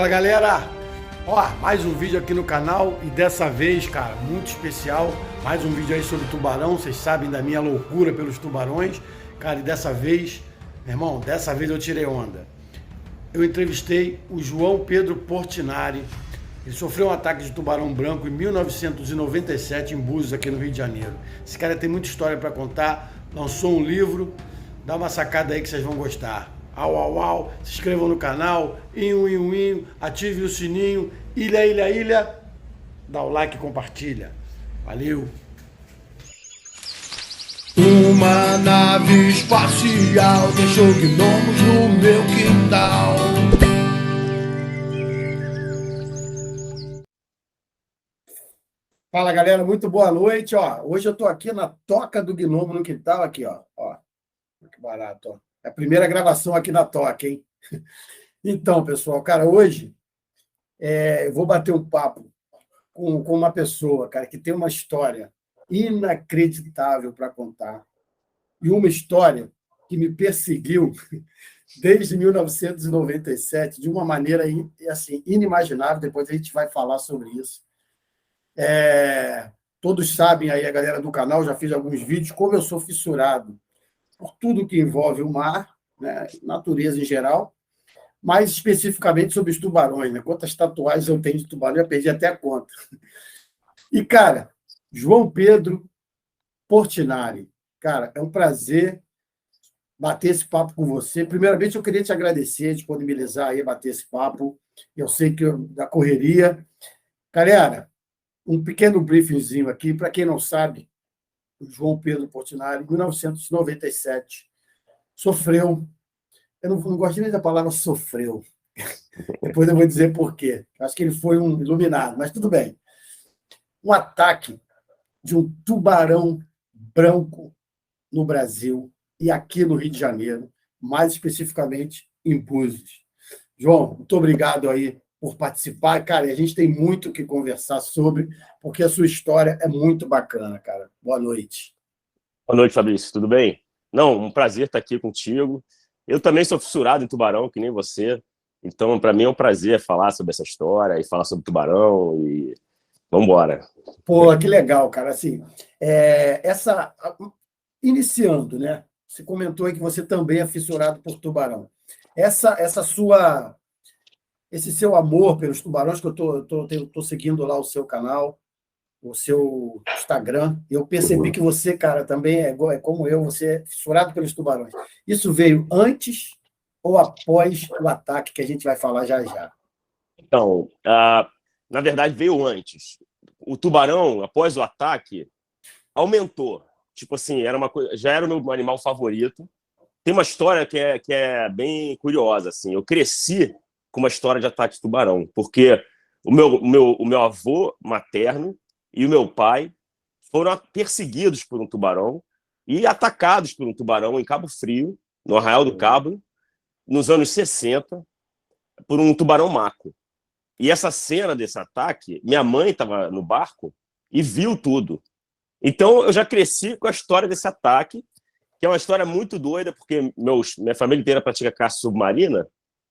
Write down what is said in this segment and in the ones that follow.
Fala, galera! Ó, mais um vídeo aqui no canal e dessa vez, cara, muito especial. Mais um vídeo aí sobre tubarão. Vocês sabem da minha loucura pelos tubarões. Cara, e dessa vez, meu irmão, dessa vez eu tirei onda. Eu entrevistei o João Pedro Portinari. Ele sofreu um ataque de tubarão branco em 1997 em Búzios, aqui no Rio de Janeiro. Esse cara tem muita história para contar. Lançou um livro. Dá uma sacada aí que vocês vão gostar. Au, au, au, se inscrevam no canal, ative o sininho, ilha, dá o like e compartilha. Valeu! Uma nave espacial deixou gnomos no meu quintal. Fala, galera, muito boa noite. Ó, hoje eu tô aqui na Toca do Gnomo no quintal, aqui, ó. Que barato, ó. É a primeira gravação aqui na Toca, hein? Então, pessoal, cara, hoje eu vou bater um papo com uma pessoa, cara, que tem uma história inacreditável para contar. E uma história que me perseguiu desde 1997, de uma maneira assim, inimaginável. Depois a gente vai falar sobre isso. Todos sabem aí, a galera do canal, já fiz alguns vídeos, como eu sou fissurado por tudo que envolve o mar, né, natureza em geral, mais especificamente sobre os tubarões, né? Quantas tatuagens eu tenho de tubarão, eu perdi até a conta. E, cara, João Pedro Portinari, cara, é um prazer bater esse papo com você. Primeiramente, eu queria te agradecer, disponibilizar aí, bater esse papo. Eu sei que da correria. Galera, um pequeno briefingzinho aqui, para quem não sabe, o João Pedro Portinari, em 1997, sofreu, eu não gosto nem da palavra sofreu, depois eu vou dizer por quê. Acho que ele foi um iluminado, mas tudo bem. Um ataque de um tubarão branco no Brasil e aqui no Rio de Janeiro, mais especificamente em Búzios. João, muito obrigado aí por participar. Cara, a gente tem muito o que conversar sobre, porque a sua história é muito bacana, cara. Boa noite. Boa noite, Fabrício. Tudo bem? Não, um prazer estar aqui contigo. Eu também sou fissurado em tubarão, que nem você. Então, para mim é um prazer falar sobre essa história e falar sobre tubarão e vamos embora. Pô, que legal, cara. Assim, iniciando, né? Você comentou aí que você também é fissurado por tubarão. Esse seu amor pelos tubarões, que eu tô seguindo lá o seu canal, o seu Instagram, eu percebi que você, cara, também é como eu, você é fissurado pelos tubarões. Isso veio antes ou após o ataque, que a gente vai falar já já? Então, na verdade, veio antes. O tubarão, após o ataque, aumentou. Tipo assim, já era o meu animal favorito. Tem uma história que é bem curiosa. Assim. Eu cresci com uma história de ataque de tubarão, porque o meu avô materno e o meu pai foram perseguidos por um tubarão e atacados por um tubarão em Cabo Frio, no Arraial do Cabo, nos anos 60, por um tubarão maco. E essa cena desse ataque, minha mãe estava no barco e viu tudo. Então, eu já cresci com a história desse ataque, que é uma história muito doida, porque minha família inteira pratica caça submarina.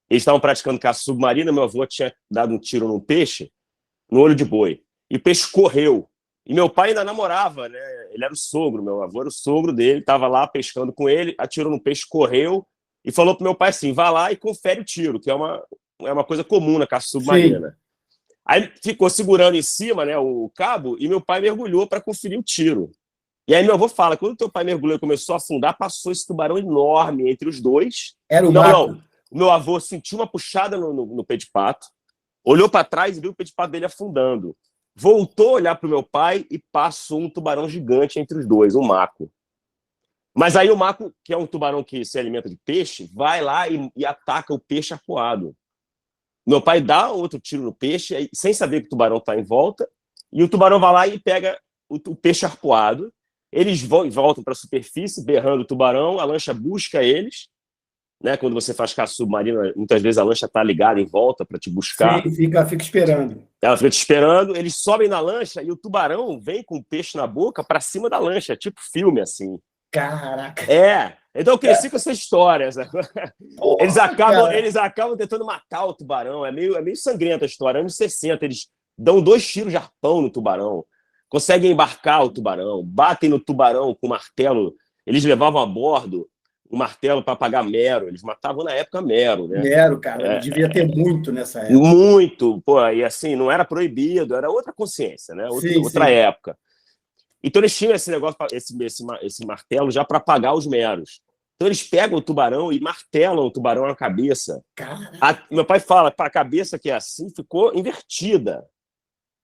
Eles estavam praticando caça submarina, meu avô tinha dado um tiro num peixe, no olho de boi. E o peixe correu. E meu pai ainda namorava, né? Ele era o sogro, meu avô era o sogro dele, estava lá pescando com ele, atirou no peixe, correu, e falou pro meu pai assim, vá lá e confere o tiro, que é uma coisa comum na caça submarina. Sim. Aí ficou segurando em cima, né, o cabo, e meu pai mergulhou para conferir o tiro. E aí meu avô fala, quando teu pai mergulhou e começou a afundar, passou esse tubarão enorme entre os dois. Era o maco. Não. O meu avô sentiu uma puxada no pé de pato, olhou para trás e viu o pé de pato dele afundando. Voltou a olhar para o meu pai e passou um tubarão gigante entre os dois, um maco. Mas aí o maco, que é um tubarão que se alimenta de peixe, vai lá e ataca o peixe arpoado. Meu pai dá outro tiro no peixe, sem saber que o tubarão está em volta, e o tubarão vai lá e pega o peixe arpoado. Eles voltam para a superfície, berrando o tubarão, a lancha busca eles. Né? Quando você faz caça submarina, muitas vezes a lancha está ligada em volta para te buscar. Sim, fica esperando. Ela fica te esperando, eles sobem na lancha e o tubarão vem com o peixe na boca para cima da lancha, tipo filme, assim. Caraca! Então eu cresci com essa história. Porra, Eles acabam tentando matar o tubarão. É meio sangrenta a história. Anos 60, eles dão 2 tiros de arpão no tubarão, conseguem embarcar o tubarão, batem no tubarão com martelo. Eles levavam a bordo um martelo para apagar mero. Eles matavam na época mero, né? Mero, cara, devia ter muito nessa época. Muito, pô, e assim, não era proibido, era outra consciência, né? Outra sim. época. Então eles tinham esse negócio, esse martelo já para apagar os meros. Então eles pegam o tubarão e martelam o tubarão na cabeça. Meu pai fala, a cabeça que é assim ficou invertida.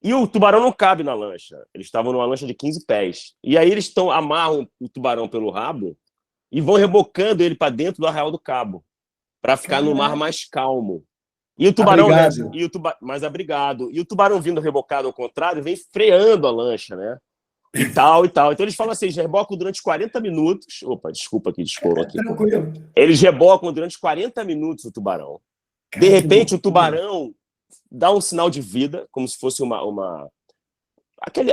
E o tubarão não cabe na lancha. Eles estavam numa lancha de 15 pés. E aí eles amarram o tubarão pelo rabo e vão rebocando ele para dentro do Arraial do Cabo, para ficar no mar mais calmo. E o tubarão, mais abrigado. E o tubarão vindo rebocado ao contrário, vem freando a lancha, né? E tal. Então eles falam assim, eles rebocam durante 40 minutos. Opa, desculpa aqui, desculpa aqui. Tranquilo. Eles rebocam durante 40 minutos o tubarão. De repente, o tubarão dá um sinal de vida, como se fosse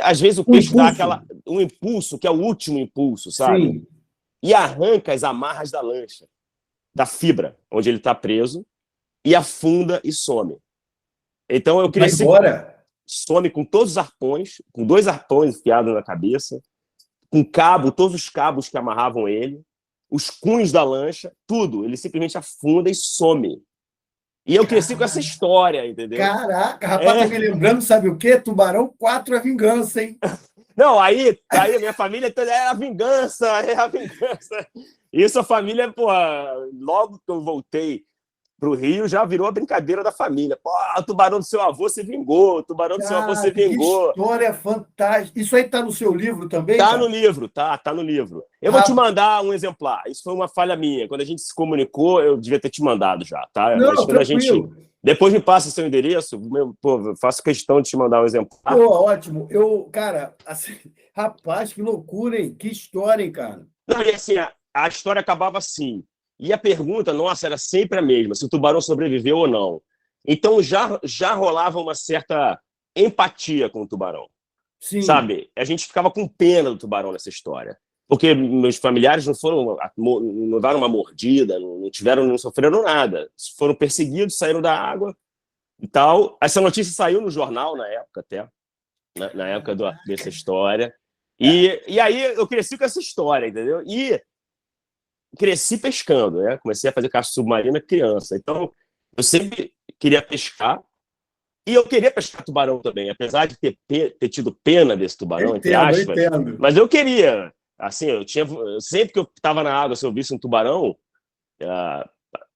às vezes o peixe dá um impulso, que é o último impulso, sabe? Sim. E arranca as amarras da lancha, da fibra, onde ele está preso, e afunda e some. Então eu cresci. Some com todos os arpões, com 2 arpões enfiados na cabeça, com todos os cabos que amarravam ele, os cunhos da lancha, tudo. Ele simplesmente afunda e some. E eu cresci com essa história, entendeu? Caraca, rapaz, tá me lembrando, sabe o quê? Tubarão 4 é vingança, hein? Não, aí a minha família é a vingança. Isso a família, pô, logo que eu voltei pro Rio, já virou a brincadeira da família. Pô, o tubarão do seu avô se vingou, o tubarão do seu avô se vingou. Que história fantástica. Isso aí tá no seu livro também? Tá no livro, tá no livro. Eu vou te mandar um exemplar. Isso foi uma falha minha. Quando a gente se comunicou, eu devia ter te mandado já, tá? Não, mas quando depois me passa seu endereço, eu faço questão de te mandar um exemplar. Pô, ótimo. Cara, assim, rapaz, que loucura, hein? Que história, hein, cara? Não, e assim, a história acabava assim. E a pergunta, nossa, era sempre a mesma, se o tubarão sobreviveu ou não. Então já rolava uma certa empatia com o tubarão. Sim. Sabe? A gente ficava com pena do tubarão nessa história. Porque meus familiares não daram uma mordida, não sofreram nada. Foram perseguidos, saíram da água e tal. Essa notícia saiu no jornal na época até, na época dessa história. E aí eu cresci com essa história, entendeu? E cresci pescando, né? Comecei a fazer caça submarina criança. Então, eu sempre queria pescar. E eu queria pescar tubarão também, apesar de ter tido pena desse tubarão, entre aspas. Mas eu queria. Assim, sempre que eu estava na água, se eu visse um tubarão,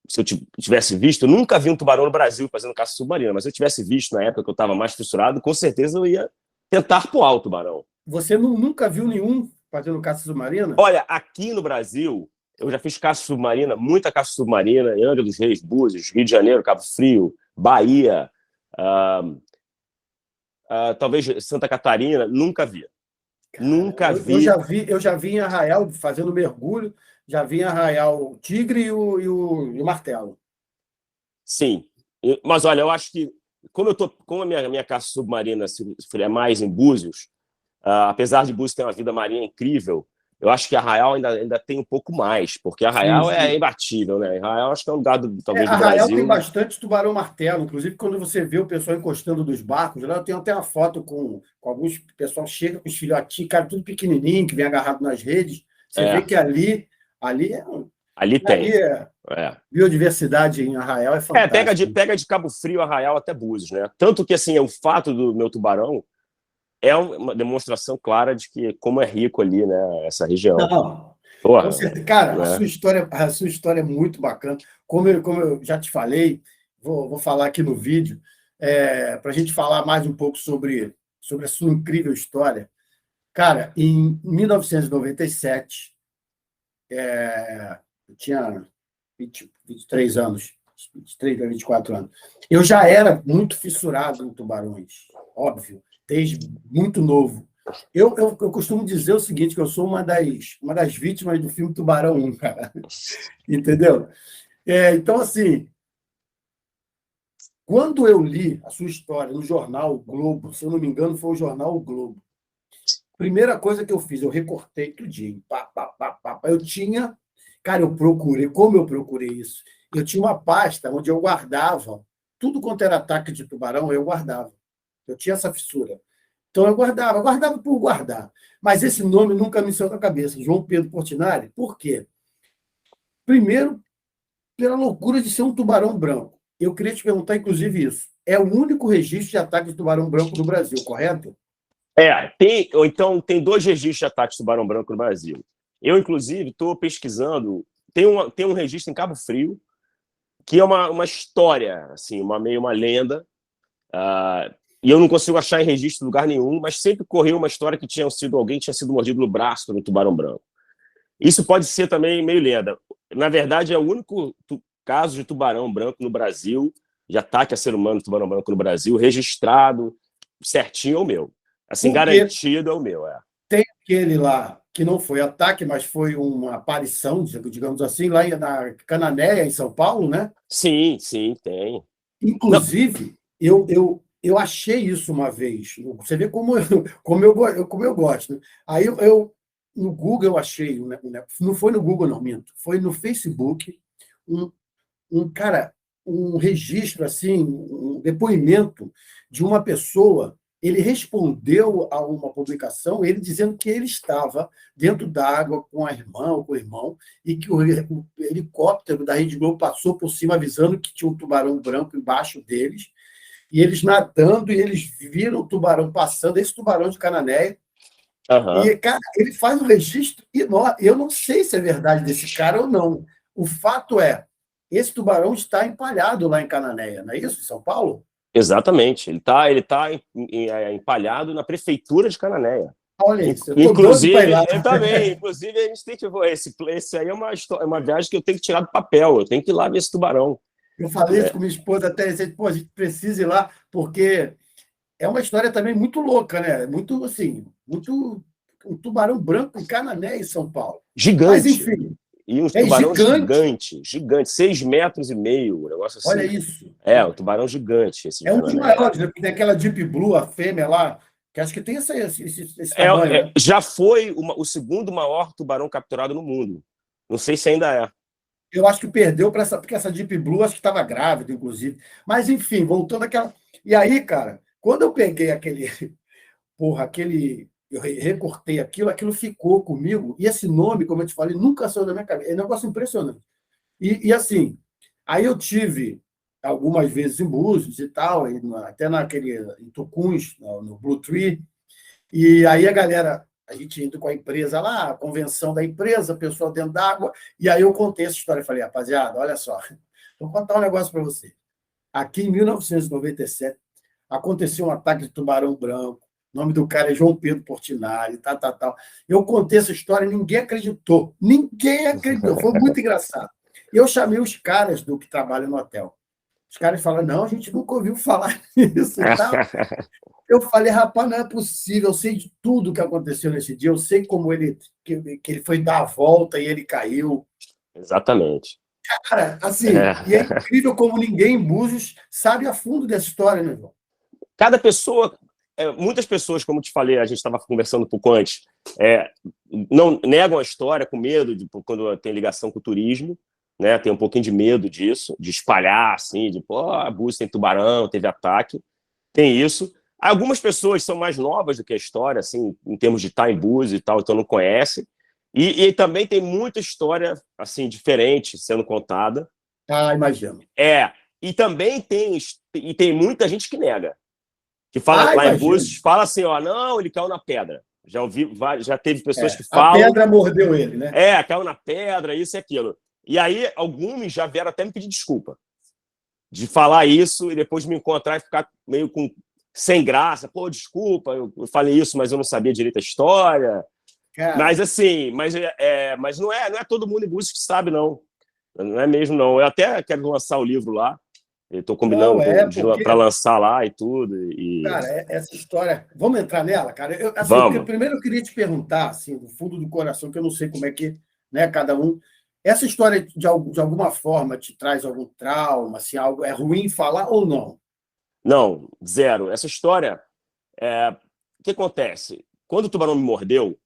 se eu tivesse visto, eu nunca vi um tubarão no Brasil fazendo caça submarina, mas se eu tivesse visto na época que eu estava mais fissurado, com certeza eu ia tentar arpoar o tubarão. Você nunca viu nenhum fazendo caça submarina? Olha, aqui no Brasil, eu já fiz caça submarina, muita caça submarina, em Angra dos Reis, Búzios, Rio de Janeiro, Cabo Frio, Bahia, talvez Santa Catarina, nunca vi. Nunca vi. Eu já vi em Arraial fazendo mergulho, já vi em Arraial o tigre e o martelo. Sim. Mas olha, eu acho que como a minha caça submarina é mais em Búzios, apesar de Búzios ter uma vida marinha incrível, eu acho que Arraial ainda tem um pouco mais, porque Arraial é imbatível, né? Arraial acho que é um lugar talvez do Arraial Brasil. tem bastante tubarão-martelo, inclusive quando você vê o pessoal encostando dos barcos, lá eu tenho até uma foto com alguns, o pessoal chega com os filhotinhos, cara, tudo pequenininho, que vem agarrado nas redes, você vê que ali tem. Biodiversidade em Arraial é fantástica. Pega de Cabo Frio, Arraial até Búzios, né? Tanto que assim, o fato do meu tubarão é uma demonstração clara de que como é rico ali, né, essa região. Não. Porra, cara, né? a sua história é muito bacana. Como eu já te falei, vou falar aqui no vídeo, para a gente falar mais um pouco sobre a sua incrível história. Cara, em 1997, eu tinha 23 anos, 23 a 24 anos. Eu já era muito fissurado em tubarões, óbvio, desde muito novo. Eu costumo dizer o seguinte, que eu sou uma das vítimas do filme Tubarão 1, cara. Entendeu? Então, assim, quando eu li a sua história no jornal O Globo, se eu não me engano, foi o jornal O Globo, primeira coisa que eu fiz, eu recortei tudinho. Eu tinha Cara, eu procurei, como eu procurei isso? Eu tinha uma pasta onde eu guardava tudo quanto era ataque de tubarão, eu guardava. Eu tinha essa fissura. Então eu guardava por guardar. Mas esse nome nunca me saiu da cabeça, João Pedro Portinari. Por quê? Primeiro, pela loucura de ser um tubarão branco. Eu queria te perguntar, inclusive, isso. É o único registro de ataque de tubarão branco no Brasil, correto? Ou então tem 2 registros de ataque de tubarão branco no Brasil. Eu, inclusive, estou pesquisando. Tem um registro em Cabo Frio, que é uma história, assim, meio uma lenda. E eu não consigo achar em registro em lugar nenhum, mas sempre correu uma história que alguém tinha sido mordido no braço por um tubarão branco. Isso pode ser também meio lenda. Na verdade, é o único caso de tubarão branco no Brasil, de ataque a ser humano de tubarão branco no Brasil, registrado certinho é o meu. Assim, Porque garantido é o meu. tem aquele lá que não foi ataque, mas foi uma aparição, digamos assim, lá na Cananéia, em São Paulo, né? Sim, tem. Não, Inclusive, eu achei isso uma vez. Você vê como eu gosto. Né? Aí no Google eu achei, né? Não foi no Google, não, minto. Foi no Facebook, um, cara, um registro, assim, um depoimento de uma pessoa. Ele respondeu a uma publicação, ele dizendo que ele estava dentro d'água com a irmã ou com o irmão, e que o helicóptero da Rede Globo passou por cima avisando que tinha um tubarão branco embaixo deles, e eles nadando, e eles viram o tubarão passando, esse tubarão de Cananéia, e, cara, ele faz um registro enorme. Eu não sei se é verdade desse cara ou não. O fato é, esse tubarão está empalhado lá em Cananéia, não é isso, em São Paulo? exatamente. Ele tá empalhado na prefeitura de Cananéia. Olha isso, eu estou doido para ir Inclusive, lá. eu também. Inclusive, a gente tem que. Esse aí é uma viagem que eu tenho que tirar do papel. Eu tenho que ir lá ver esse tubarão. Eu falei isso com minha esposa até recente, pô, a gente precisa ir lá, porque é uma história também muito louca, né? Muito, assim, muito. Um tubarão branco em Canané, em São Paulo. Mas, Gigante. enfim, E um é tubarão gigante. gigante, 6,5 metros, um negócio Olha assim. isso. Um tubarão gigante, esse de É um dos Canané. maiores, né? Porque tem aquela Deep Blue, a fêmea lá, que acho que tem esse tamanho, né? Já foi o segundo maior tubarão capturado no mundo. Não sei se ainda é. Eu acho que perdeu para porque essa Deep Blue acho que estava grávida, inclusive. Mas, enfim, voltando àquela. E aí, cara, quando eu peguei eu recortei aquilo ficou comigo, e esse nome, como eu te falei, nunca saiu da minha cabeça. É um negócio impressionante. Assim, aí eu tive algumas vezes em Búzios e tal, até em Tucuns, no Blue Tree, e aí a gente indo com a empresa lá, a convenção da empresa, pessoal dentro d'água, e aí eu contei essa história, falei, rapaziada, olha só, vou contar um negócio para você. Aqui em 1997, aconteceu um ataque de tubarão branco, o nome do cara é João Pedro Portinari, tal. Eu contei essa história e ninguém acreditou. Ninguém acreditou. Foi muito engraçado. E eu chamei os caras do que trabalham no hotel. Os caras falaram, não, a gente nunca ouviu falar nisso e tal. Eu falei, rapaz, não é possível, eu sei de tudo que aconteceu nesse dia, eu sei como que ele foi dar a volta e ele caiu. Exatamente. Cara, assim, e é incrível como ninguém em Búzios sabe a fundo dessa história, né, João? Cada pessoa, muitas pessoas, como te falei, a gente estava conversando um pouco antes, não negam a história com medo quando tem ligação com o turismo, né? Tem um pouquinho de medo disso, de espalhar, assim, Búzios tem tubarão, teve ataque, tem isso. Algumas pessoas são mais novas do que a história, assim, em termos de estar em Búzios e tal, então não conhecem. E também tem muita história assim diferente sendo contada. Ah, imagino. E também tem muita gente que nega. Que fala lá em Búzios, fala assim, não, ele caiu na pedra. Já teve pessoas que falam... A pedra mordeu ele, né? Caiu na pedra, isso e aquilo. E aí, alguns já vieram até me pedir desculpa. De falar isso e depois me encontrar e ficar meio sem graça. Pô, desculpa, eu falei isso, mas eu não sabia direito a história. Cara. Mas assim, mas não é todo mundo em Búzios que sabe, não. Não é mesmo, não. Eu até quero lançar o livro lá. Estou combinando para lançar lá e tudo. Cara, essa história... Vamos entrar nela, cara? Vamos. Primeiro eu queria te perguntar, assim, do fundo do coração, que eu não sei como é que, né, cada um... Essa história, de alguma forma, te traz algum trauma? Assim, algo é ruim falar ou não? Não, zero. Essa história... O que acontece? Quando o tubarão me mordeu,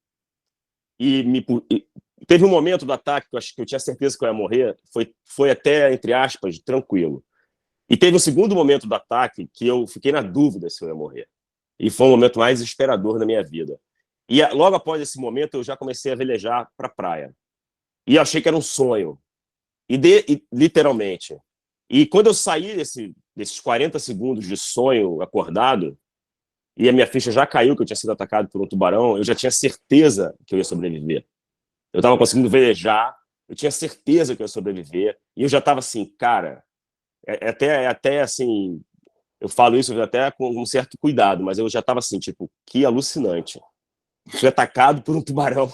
teve um momento do ataque que eu tinha certeza que eu ia morrer, foi até, entre aspas, tranquilo. E teve um segundo momento do ataque que eu fiquei na dúvida se eu ia morrer. E foi o momento mais desesperador da minha vida. E logo após esse momento, eu já comecei a velejar para a praia. E eu achei que era um sonho. Literalmente. E quando eu saí desses 40 segundos de sonho acordado, e a minha ficha já caiu, que eu tinha sido atacado por um tubarão, eu já tinha certeza que eu ia sobreviver. Eu estava conseguindo velejar, eu tinha certeza que eu ia sobreviver, e eu já estava assim, cara, até assim, eu falo isso até com um certo cuidado, mas eu já estava assim, tipo, que alucinante. Fui atacado por um tubarão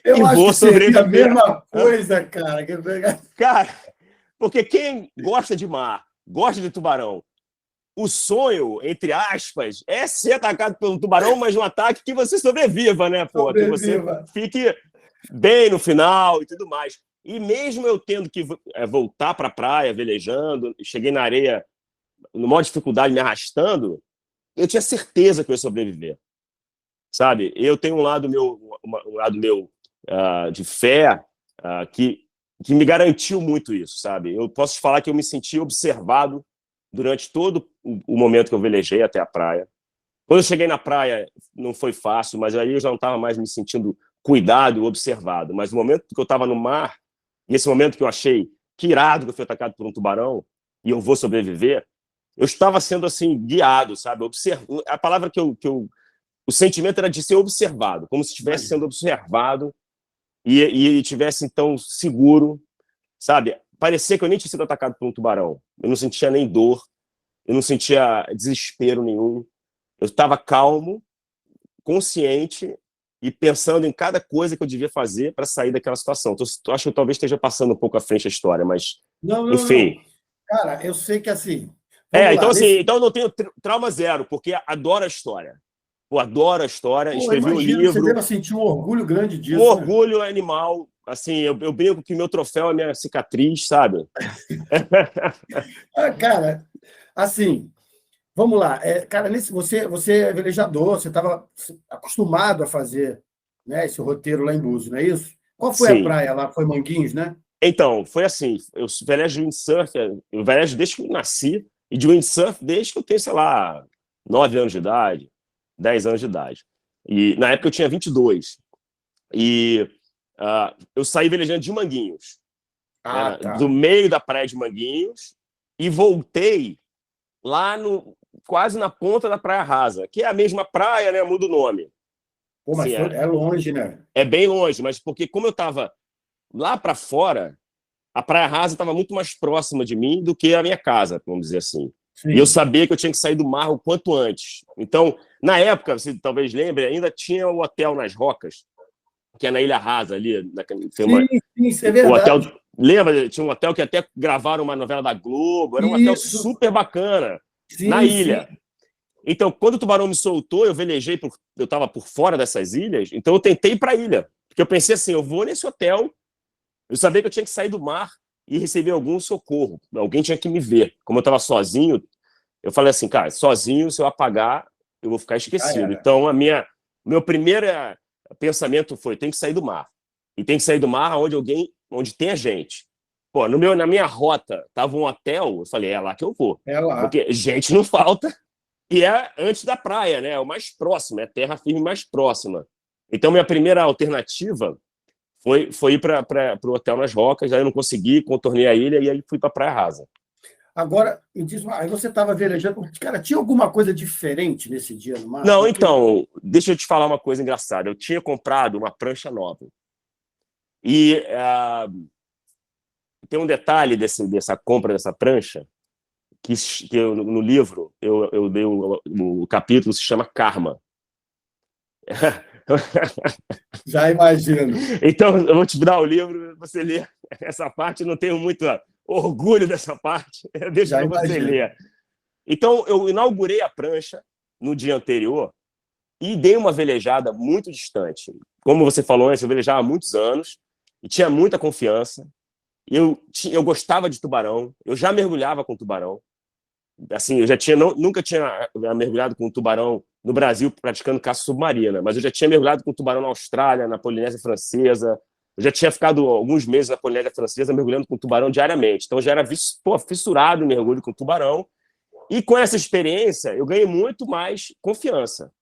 Eu e acho vou que seria a sobreviver. mesma coisa, cara. Cara, porque quem gosta de mar, gosta de tubarão, o sonho, entre aspas, é ser atacado por um tubarão, mas um ataque que você sobreviva, né, pô? Que você fique bem no final e tudo mais. E mesmo eu tendo que voltar para a praia, velejando, cheguei na areia, numa dificuldade, me arrastando, eu tinha certeza que eu ia sobreviver. Sabe? Eu tenho um lado meu de fé que me garantiu muito isso, sabe? Eu posso te falar que eu me senti observado durante todo o momento que eu velejei até a praia. Quando eu cheguei na praia, não foi fácil, mas aí eu já não estava mais me sentindo cuidado, observado. Mas no momento que eu estava no mar, e esse momento que eu achei que irado que eu fui atacado por um tubarão e eu vou sobreviver, eu estava sendo assim guiado, sabe? A palavra o sentimento era de ser observado, como se estivesse sendo observado e tivesse então seguro, sabe? Parecia que eu nem tinha sido atacado por um tubarão. Eu não sentia nem dor, eu não sentia desespero nenhum. Eu estava calmo, consciente e pensando em cada coisa que eu devia fazer para sair daquela situação. Então, eu acho que eu talvez esteja passando um pouco à frente a história, mas Não. enfim. Cara, eu sei que assim. Vamos Então lá, assim, então eu não tenho trauma zero, porque adoro a história. Pô, adoro a história, escrevi um livro. Você deve sentir um orgulho grande disso. Um orgulho animal. Assim, eu brinco que meu troféu é minha cicatriz, sabe? Cara, assim, vamos lá. Cara, você é velejador, você estava acostumado a fazer, né, esse roteiro lá em Búzios, não é isso? Qual foi a Sim. praia lá? Foi Manguinhos, né? Então, foi assim, eu velejo de windsurf, eu velejo desde que eu nasci, e de windsurf desde que eu tenho, sei lá, 9 anos de idade, 10 anos de idade. E na época eu tinha 22. E eu saí velejando de Manguinhos, Tá. do meio da praia de Manguinhos, e voltei lá quase na ponta da Praia Rasa, que é a mesma praia, né? Muda o nome. Pô, mas Assim, é longe, né? É bem longe, mas porque como eu estava lá para fora, a Praia Rasa estava muito mais próxima de mim do que a minha casa, vamos dizer assim. Sim. E eu sabia que eu tinha que sair do mar o quanto antes. Então, na época, você talvez lembre, ainda tinha o hotel nas Rocas, que é na Ilha Rasa ali. Sim, isso é verdade. Hotel, lembra? Tinha um hotel que até gravaram uma novela da Globo. Era um hotel super bacana, na ilha. Sim. Então, quando o tubarão me soltou, eu velejei, eu estava por fora dessas ilhas, então eu tentei ir para a ilha. Porque eu pensei assim, eu vou nesse hotel, eu sabia que eu tinha que sair do mar e receber algum socorro. Alguém tinha que me ver. Como eu estava sozinho, eu falei assim, cara, sozinho, se eu apagar, eu vou ficar esquecido. Então, meu primeiro pensamento foi, tem que sair do mar. E tem que sair do mar onde tem a gente. Pô, na minha rota, tava um hotel, eu falei, é lá que eu vou. É lá. Porque gente não falta. E é antes da praia, né? É o mais próximo, é a terra firme mais próxima. Então, minha primeira alternativa foi ir para o hotel nas Rocas, aí eu não consegui, contornei a ilha e aí fui para a Praia Rasa. Agora, me diz, aí você estava velejando, cara, tinha alguma coisa diferente nesse dia no mar? Não, então, deixa eu te falar uma coisa engraçada. Eu tinha comprado uma prancha nova. E tem um detalhe dessa compra dessa prancha, que no livro eu dei o capítulo se chama Karma. Já imagino. Então, eu vou te dar o livro, você lê essa parte, não tenho muito orgulho dessa parte, deixa para você ler. Então, eu inaugurei a prancha no dia anterior e dei uma velejada muito distante. Como você falou antes, eu velejava há muitos anos e tinha muita confiança. Eu gostava de tubarão, eu já mergulhava com tubarão. Assim, eu nunca tinha mergulhado com tubarão no Brasil praticando caça submarina, mas eu já tinha mergulhado com tubarão na Austrália, na Polinésia Francesa, Eu já tinha ficado alguns meses na Polinésia Francesa mergulhando com tubarão diariamente. Então, eu já era fissurado em mergulho com tubarão. E com essa experiência, eu ganhei muito mais confiança.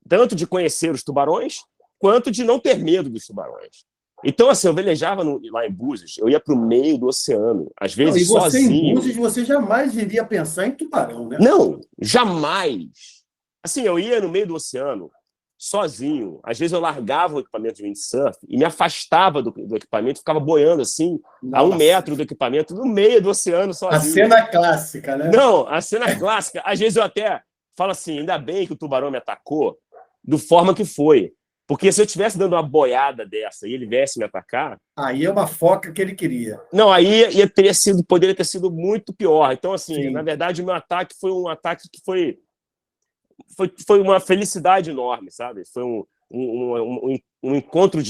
Tanto de conhecer os tubarões, quanto de não ter medo dos tubarões. Então, assim, eu velejava lá em Búzios, eu ia para o meio do oceano, às vezes e você sozinho. Em Búzios, você jamais iria pensar em tubarão, né? Não, jamais. Assim, eu ia no meio do oceano, sozinho. Às vezes eu largava o equipamento de windsurf e me afastava do equipamento, ficava boiando assim, a 1 metro do equipamento, no meio do oceano, sozinho. A cena clássica, né? Não, a cena clássica. Às vezes eu até falo assim, ainda bem que o tubarão me atacou, do forma que foi. Porque se eu estivesse dando uma boiada dessa e ele viesse me atacar... Aí é uma foca que ele queria. Não, aí poderia ter sido muito pior. Então, assim, Sim. Na verdade, o meu ataque foi um ataque que foi uma felicidade enorme, sabe? Foi um encontro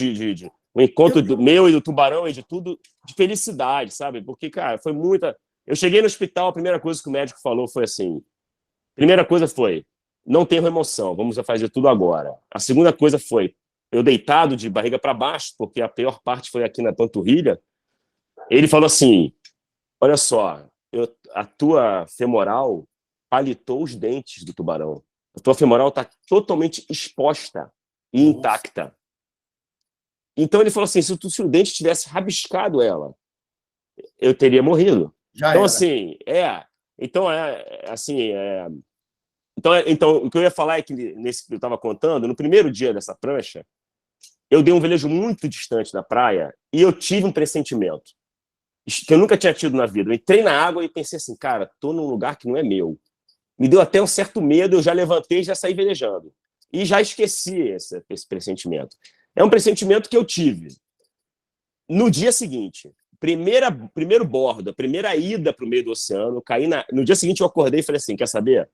um encontro do meu e do tubarão e de tudo, de felicidade, sabe? Porque, cara, foi muita... Eu cheguei no hospital, a primeira coisa que o médico falou foi assim... Primeira coisa foi... Não tem remoção, vamos fazer tudo agora. A segunda coisa foi, eu deitado de barriga para baixo, porque a pior parte foi aqui na panturrilha, ele falou assim, olha só, a tua femoral palitou os dentes do tubarão. A tua femoral está totalmente exposta e intacta. Então ele falou assim, se o dente tivesse rabiscado ela, eu teria morrido. Já então, era. assim, Então, o que eu ia falar é que, nesse que eu estava contando, no primeiro dia dessa prancha, eu dei um velejo muito distante da praia e eu tive um pressentimento que eu nunca tinha tido na vida. Eu entrei na água e pensei assim, cara, estou num lugar que não é meu. Me deu até um certo medo, eu já levantei e já saí velejando. E já esqueci esse pressentimento. É um pressentimento que eu tive. No dia seguinte, primeiro bordo, a primeira ida para o meio do oceano, no dia seguinte eu acordei e falei assim, quer saber?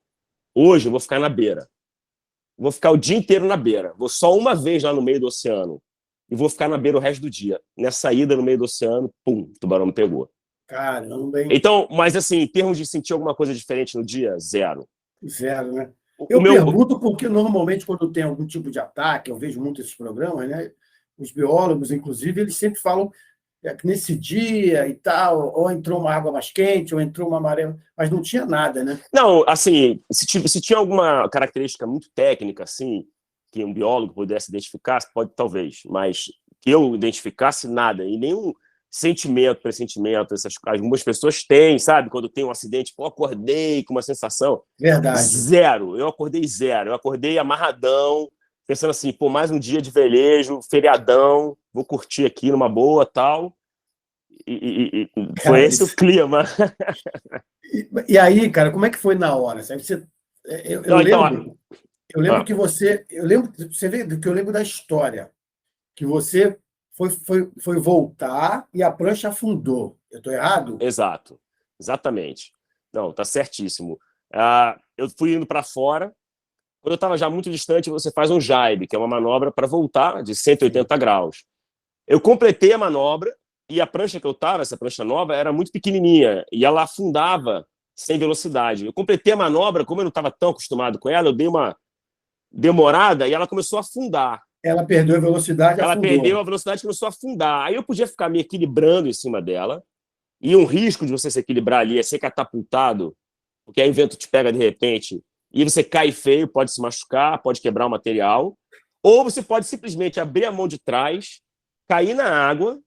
Hoje eu vou ficar na beira. Vou ficar o dia inteiro na beira. Vou só uma vez lá no meio do oceano. E vou ficar na beira o resto do dia. Nessa ida no meio do oceano, pum, o tubarão me pegou. Caramba, hein? Então, mas assim, em termos de sentir alguma coisa diferente no dia, zero. Zero, né? Eu pergunto porque normalmente quando tem algum tipo de ataque, eu vejo muito esses programas, né? Os biólogos, inclusive, eles sempre falam que nesse dia e tal, ou entrou uma água mais quente, ou entrou uma maré, mas não tinha nada, né? Não, assim, se tinha alguma característica muito técnica, assim, que um biólogo pudesse identificar, pode talvez, mas que eu identificasse nada, e nenhum sentimento, pressentimento, algumas pessoas têm, sabe? Quando tem um acidente, pô, acordei com uma sensação. Verdade. Zero, eu acordei zero, eu acordei amarradão, pensando assim, pô, mais um dia de velejo, feriadão, vou curtir aqui numa boa, tal. E foi esse o clima. E aí, cara, como é que foi na hora? Eu lembro que você... Você vê que eu lembro da história, que você foi voltar e a prancha afundou. Eu estou errado? Exato, exatamente. Não, tá certíssimo. Eu fui indo para fora. Quando eu estava já muito distante, você faz um jibe, que é uma manobra para voltar de 180 graus. Eu completei a manobra e a prancha que eu estava, essa prancha nova, era muito pequenininha e ela afundava sem velocidade. Eu completei a manobra, como eu não estava tão acostumado com ela, eu dei uma demorada e ela começou a afundar. Ela perdeu a velocidade e Ela afundou. perdeu a velocidade e começou a afundar. Aí eu podia ficar me equilibrando em cima dela e um risco de você se equilibrar ali é ser catapultado, porque aí o vento te pega de repente e você cai feio, pode se machucar, pode quebrar o material, ou você pode simplesmente abrir a mão de trás, cair na água.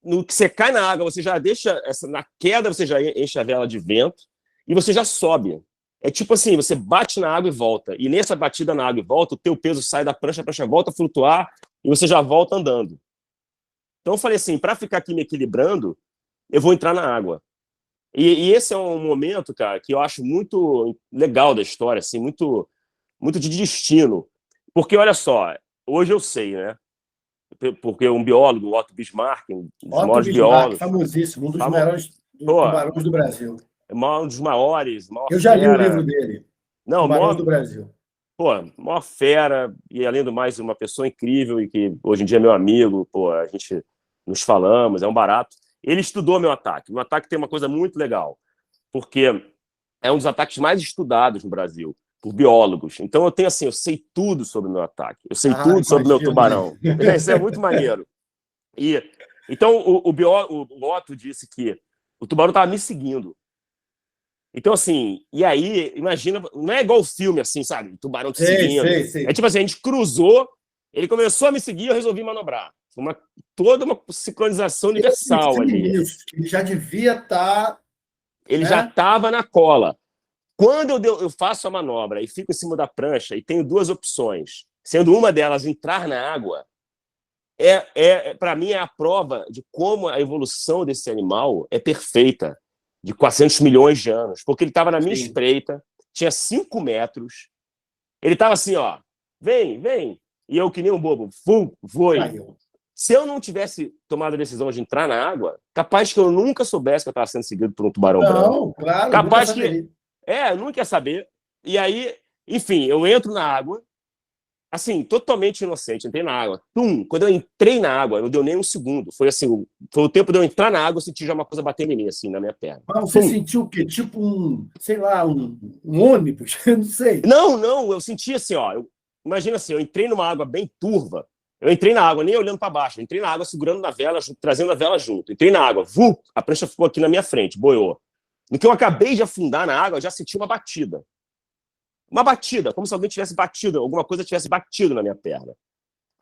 No que você cai na água, você já deixa na queda, você já enche a vela de vento e você já sobe. É tipo assim, você bate na água e volta. E nessa batida na água e volta, o teu peso sai da prancha, a prancha volta a flutuar e você já volta andando. Então eu falei assim, para ficar aqui me equilibrando, eu vou entrar na água. E esse é um momento, cara, que eu acho muito legal da história, assim, muito, muito de destino. Porque, olha só, hoje eu sei, né? Porque um biólogo, o Otto Bismarck, um dos maiores biólogos... famosíssimo, um dos maiores tubarões do Brasil. Um dos maiores, eu já li o livro dele, Tubarões do Brasil. Pô, maior fera, e além do mais, uma pessoa incrível, e que hoje em dia é meu amigo, pô, a gente nos falamos, é um barato. Ele estudou meu ataque. Meu ataque tem uma coisa muito legal, porque é um dos ataques mais estudados no Brasil, por biólogos. Então eu tenho assim, eu sei tudo sobre o meu ataque, eu sei tudo sobre o meu tubarão. Isso é muito maneiro. Então, o Otto disse que o tubarão estava me seguindo. Então, assim, e aí, imagina, não é igual o filme, assim, sabe? O tubarão te seguindo. Sei. É tipo assim, a gente cruzou, ele começou a me seguir, eu resolvi manobrar. Toda uma sincronização universal ali. Ele já devia estar. Ele já estava na cola. Quando eu faço a manobra e fico em cima da prancha e tenho duas opções, sendo uma delas entrar na água, para mim é a prova de como a evolução desse animal é perfeita, de 400 milhões de anos, porque ele estava na minha espreita, tinha 5 metros, ele estava assim, ó, vem, e eu que nem um bobo, voei. Se eu não tivesse tomado a decisão de entrar na água, capaz que eu nunca soubesse que eu estava sendo seguido por um tubarão branco. Não, claro, capaz que eu nunca ia saber. E aí, enfim, eu entro na água, assim, totalmente inocente, entrei na água. Quando eu entrei na água, não deu nem um segundo. Foi assim, foi o tempo de eu entrar na água, eu senti já uma coisa batendo em mim, assim, na minha perna. Mas você sentiu o quê? Tipo sei lá, um ônibus? Eu não sei. Não, eu senti assim, ó. Imagina assim, eu entrei numa água bem turva. Eu entrei na água, nem olhando para baixo. Eu entrei na água segurando na vela, trazendo a vela junto. Entrei na água, a prancha ficou aqui na minha frente, boiou. No que eu acabei de afundar na água, eu já senti uma batida. Uma batida, como se alguém tivesse batido, alguma coisa tivesse batido na minha perna.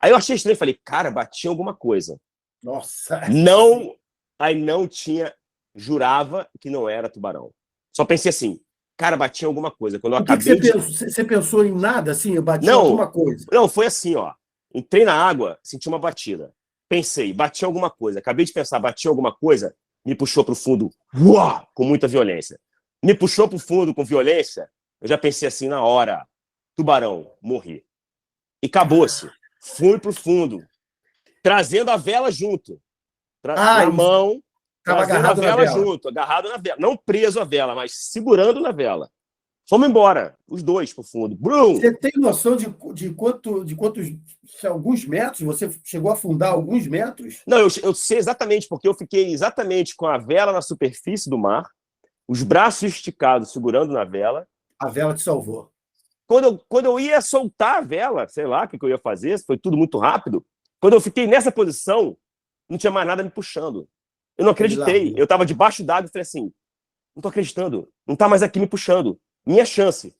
Aí eu achei estranho, falei, cara, bati em alguma coisa. Nossa! Aí não tinha, jurava que não era tubarão. Só pensei assim, cara, bati em alguma coisa. Quando eu acabei você pensou em nada, assim? Eu bati em alguma coisa? Não, foi assim, ó. Entrei na água, senti uma batida. Pensei, bati em alguma coisa. Acabei de pensar, bati em alguma coisa, me puxou para o fundo, com muita violência. Me puxou para o fundo com violência, eu já pensei assim na hora, tubarão, morri. E acabou-se. Fui para o fundo, trazendo a vela junto. Na mão, trazendo a vela junto, agarrado na vela. Não preso à vela, mas segurando na vela. Fomos embora, os dois para o fundo. Brum! Você tem noção de quantos, alguns metros? Você chegou a afundar alguns metros? Não, eu sei exatamente, porque eu fiquei exatamente com a vela na superfície do mar, os braços esticados segurando na vela. A vela te salvou. Quando eu ia soltar a vela, sei lá o que eu ia fazer, foi tudo muito rápido. Quando eu fiquei nessa posição, não tinha mais nada me puxando. Eu não acreditei. Eu estava debaixo d'água e falei assim, não estou acreditando, não está mais aqui me puxando. Minha chance.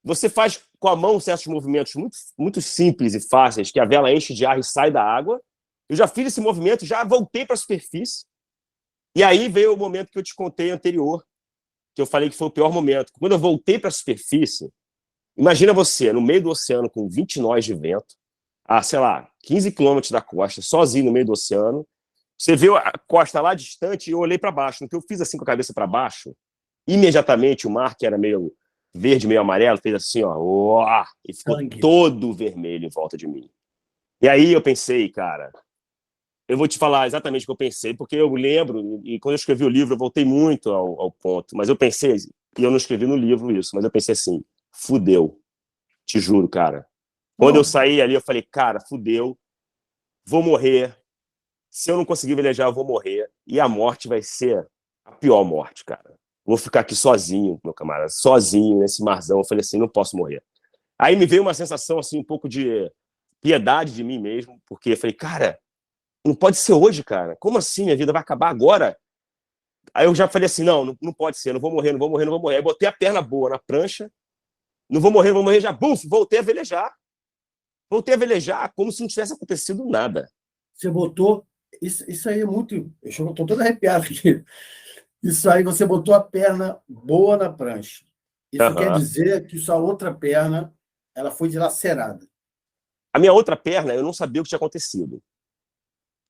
Você faz com a mão certos movimentos muito, muito simples e fáceis, que a vela enche de ar e sai da água. Eu já fiz esse movimento, já voltei para a superfície. E aí veio o momento que eu te contei anterior, que eu falei que foi o pior momento. Quando eu voltei para a superfície, imagina você, no meio do oceano, com 20 nós de vento, a, sei lá, 15 quilômetros da costa, sozinho no meio do oceano. Você vê a costa lá distante e eu olhei para baixo. No que eu fiz assim com a cabeça para baixo, imediatamente o mar, que era meio verde, meio amarelo, fez assim, ó, e ficou todo vermelho em volta de mim. E aí eu pensei, cara, eu vou te falar exatamente o que eu pensei, porque eu lembro, e quando eu escrevi o livro, eu voltei muito ao ponto, mas eu pensei, e eu não escrevi no livro isso, mas eu pensei assim, fudeu, te juro, cara. Quando eu saí ali, eu falei, cara, fudeu, vou morrer, se eu não conseguir velejar, eu vou morrer, e a morte vai ser a pior morte, cara. Vou ficar aqui sozinho, meu camarada, sozinho nesse marzão. Eu falei assim, não posso morrer. Aí me veio uma sensação assim, um pouco de piedade de mim mesmo, porque eu falei, cara, não pode ser hoje, cara. Como assim? Minha vida vai acabar agora? Aí eu já falei assim, não pode ser, não vou morrer. Aí botei a perna boa na prancha, não vou morrer, já, buf, voltei a velejar. Voltei a velejar como se não tivesse acontecido nada. Você botou... Isso aí é muito... Eu estou todo arrepiado aqui. Isso aí, você botou a perna boa na prancha. Isso quer dizer que sua outra perna ela foi dilacerada. A minha outra perna, eu não sabia o que tinha acontecido.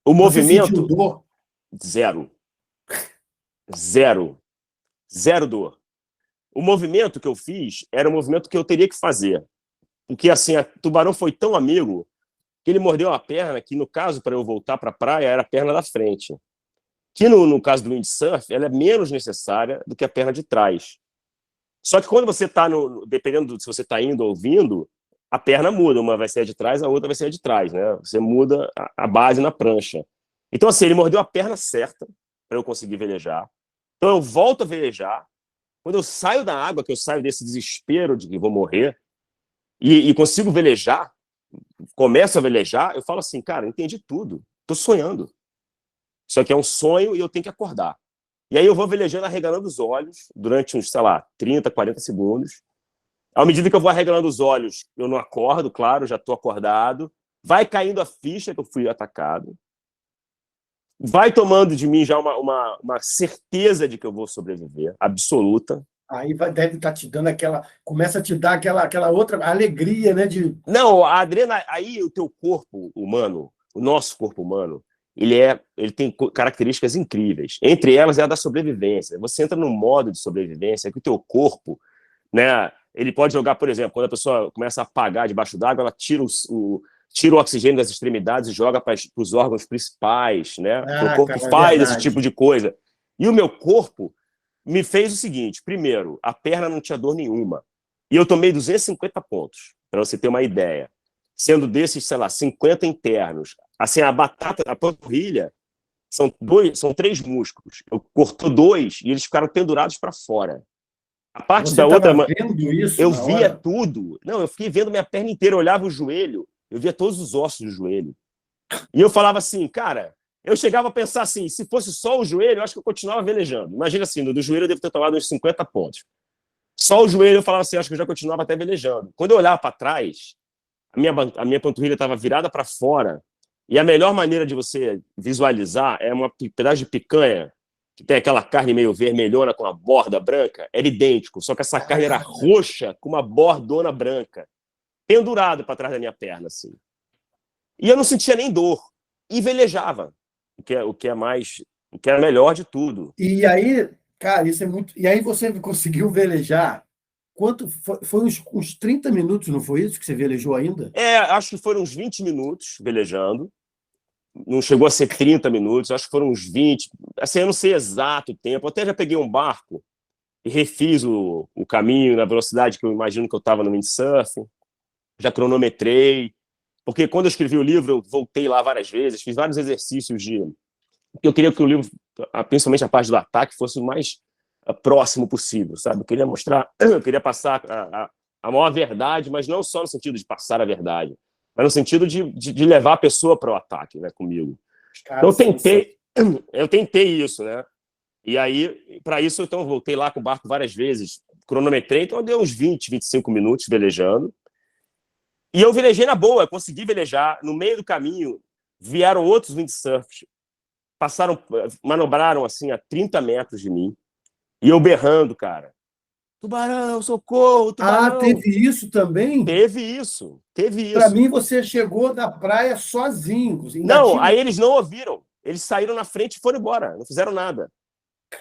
O Você movimento... sentiu dor? Zero dor. O movimento que eu fiz era um movimento que eu teria que fazer. Porque, assim, o tubarão foi tão amigo que ele mordeu a perna que, no caso, para eu voltar para a praia, era a perna da frente. Que no caso do windsurf, ela é menos necessária do que a perna de trás. Só que quando você está, dependendo de se você está indo ou vindo, a perna muda. Uma vai ser a de trás, a outra vai ser a de trás, né? Você muda a base na prancha. Então, assim, ele mordeu a perna certa para eu conseguir velejar. Então, eu volto a velejar. Quando eu saio da água, que eu saio desse desespero de que vou morrer, e consigo velejar, começo a velejar, eu falo assim, cara, entendi tudo. Tô sonhando. Isso aqui é um sonho e eu tenho que acordar. E aí eu vou velejando, arregalando os olhos durante uns, sei lá, 30, 40 segundos. À medida que eu vou arregalando os olhos, eu não acordo, claro, já estou acordado. Vai caindo a ficha que eu fui atacado. Vai tomando de mim já uma certeza de que eu vou sobreviver, absoluta. Aí deve estar te dando começa a te dar aquela outra alegria, né? Não, a adrenalina, aí o teu corpo humano, o nosso corpo humano, ele tem características incríveis. Entre elas é a da sobrevivência. Você entra num modo de sobrevivência que o teu corpo, né, ele pode jogar, por exemplo, quando a pessoa começa a apagar debaixo d'água, ela tira o oxigênio das extremidades e joga para os órgãos principais, né? O corpo faz esse tipo de coisa. E o meu corpo me fez o seguinte: primeiro, a perna não tinha dor nenhuma. E eu tomei 250 pontos, para você ter uma ideia. Sendo desses, sei lá, 50 internos. Assim, a panturrilha, são 3 músculos. Eu cortou 2 e eles ficaram pendurados para fora. A parte Você da outra... vendo isso eu via tudo. Não, eu fiquei vendo minha perna inteira, eu olhava o joelho, eu via todos os ossos do joelho. E eu falava assim, cara, eu chegava a pensar assim, se fosse só o joelho, eu acho que eu continuava velejando. Imagina assim, do joelho eu devo ter tomado uns 50 pontos. Só o joelho eu falava assim, acho que eu já continuava até velejando. Quando eu olhava para trás, a minha panturrilha estava virada para fora, e a melhor maneira de você visualizar é um pedaço de picanha, que tem aquela carne meio vermelhona com a borda branca, era idêntico, só que essa carne era roxa com uma bordona branca, pendurado para trás da minha perna, assim. E eu não sentia nem dor, e velejava, o que é melhor de tudo. E aí, cara, isso é muito... E aí você conseguiu velejar, quanto foi uns 30 minutos, não foi isso que você velejou ainda? Acho que foram uns 20 minutos velejando, não chegou a ser 30 minutos, acho que foram uns 20, assim, eu não sei exato o tempo, eu até já peguei um barco e refiz o caminho na velocidade que eu imagino que eu estava no windsurf, já cronometrei, porque quando eu escrevi o livro eu voltei lá várias vezes, fiz vários exercícios porque eu queria que o livro, principalmente a parte do ataque, fosse o mais próximo possível, sabe? Eu queria mostrar, eu queria passar a maior verdade, mas não só no sentido de passar a verdade, mas no sentido de levar a pessoa para o ataque, né, comigo. Cara, então eu tentei isso, né? E aí, para isso, então, eu voltei lá com o barco várias vezes, cronometrei, então eu dei uns 20, 25 minutos velejando. E eu velejei na boa, eu consegui velejar. No meio do caminho, vieram outros windsurfs, manobraram assim a 30 metros de mim, e eu berrando, cara. Tubarão, socorro, tubarão. Ah, teve isso também? Teve isso. Para mim, você chegou na praia sozinho. Não, aí eles não ouviram. Eles saíram na frente e foram embora. Não fizeram nada.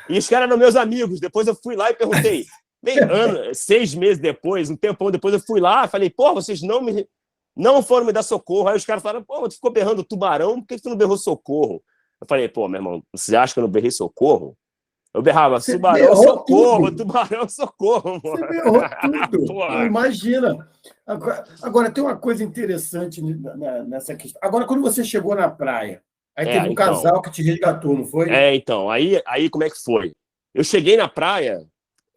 E os caras eram meus amigos. Depois eu fui lá e perguntei. 6 meses depois, um tempão depois, eu fui lá e falei, pô, vocês não foram me dar socorro. Aí os caras falaram, pô, tu ficou berrando tubarão, por que tu não berrou socorro? Eu falei, pô, meu irmão, você acha que eu não berrei socorro? Eu berrava, tubarão, socorro, tubarão, socorro. Mano. Você berrou tudo. Imagina. Agora, tem uma coisa interessante nessa questão. Agora, quando você chegou na praia, aí teve um casal que te resgatou, não foi? Então, aí como é que foi? Eu cheguei na praia,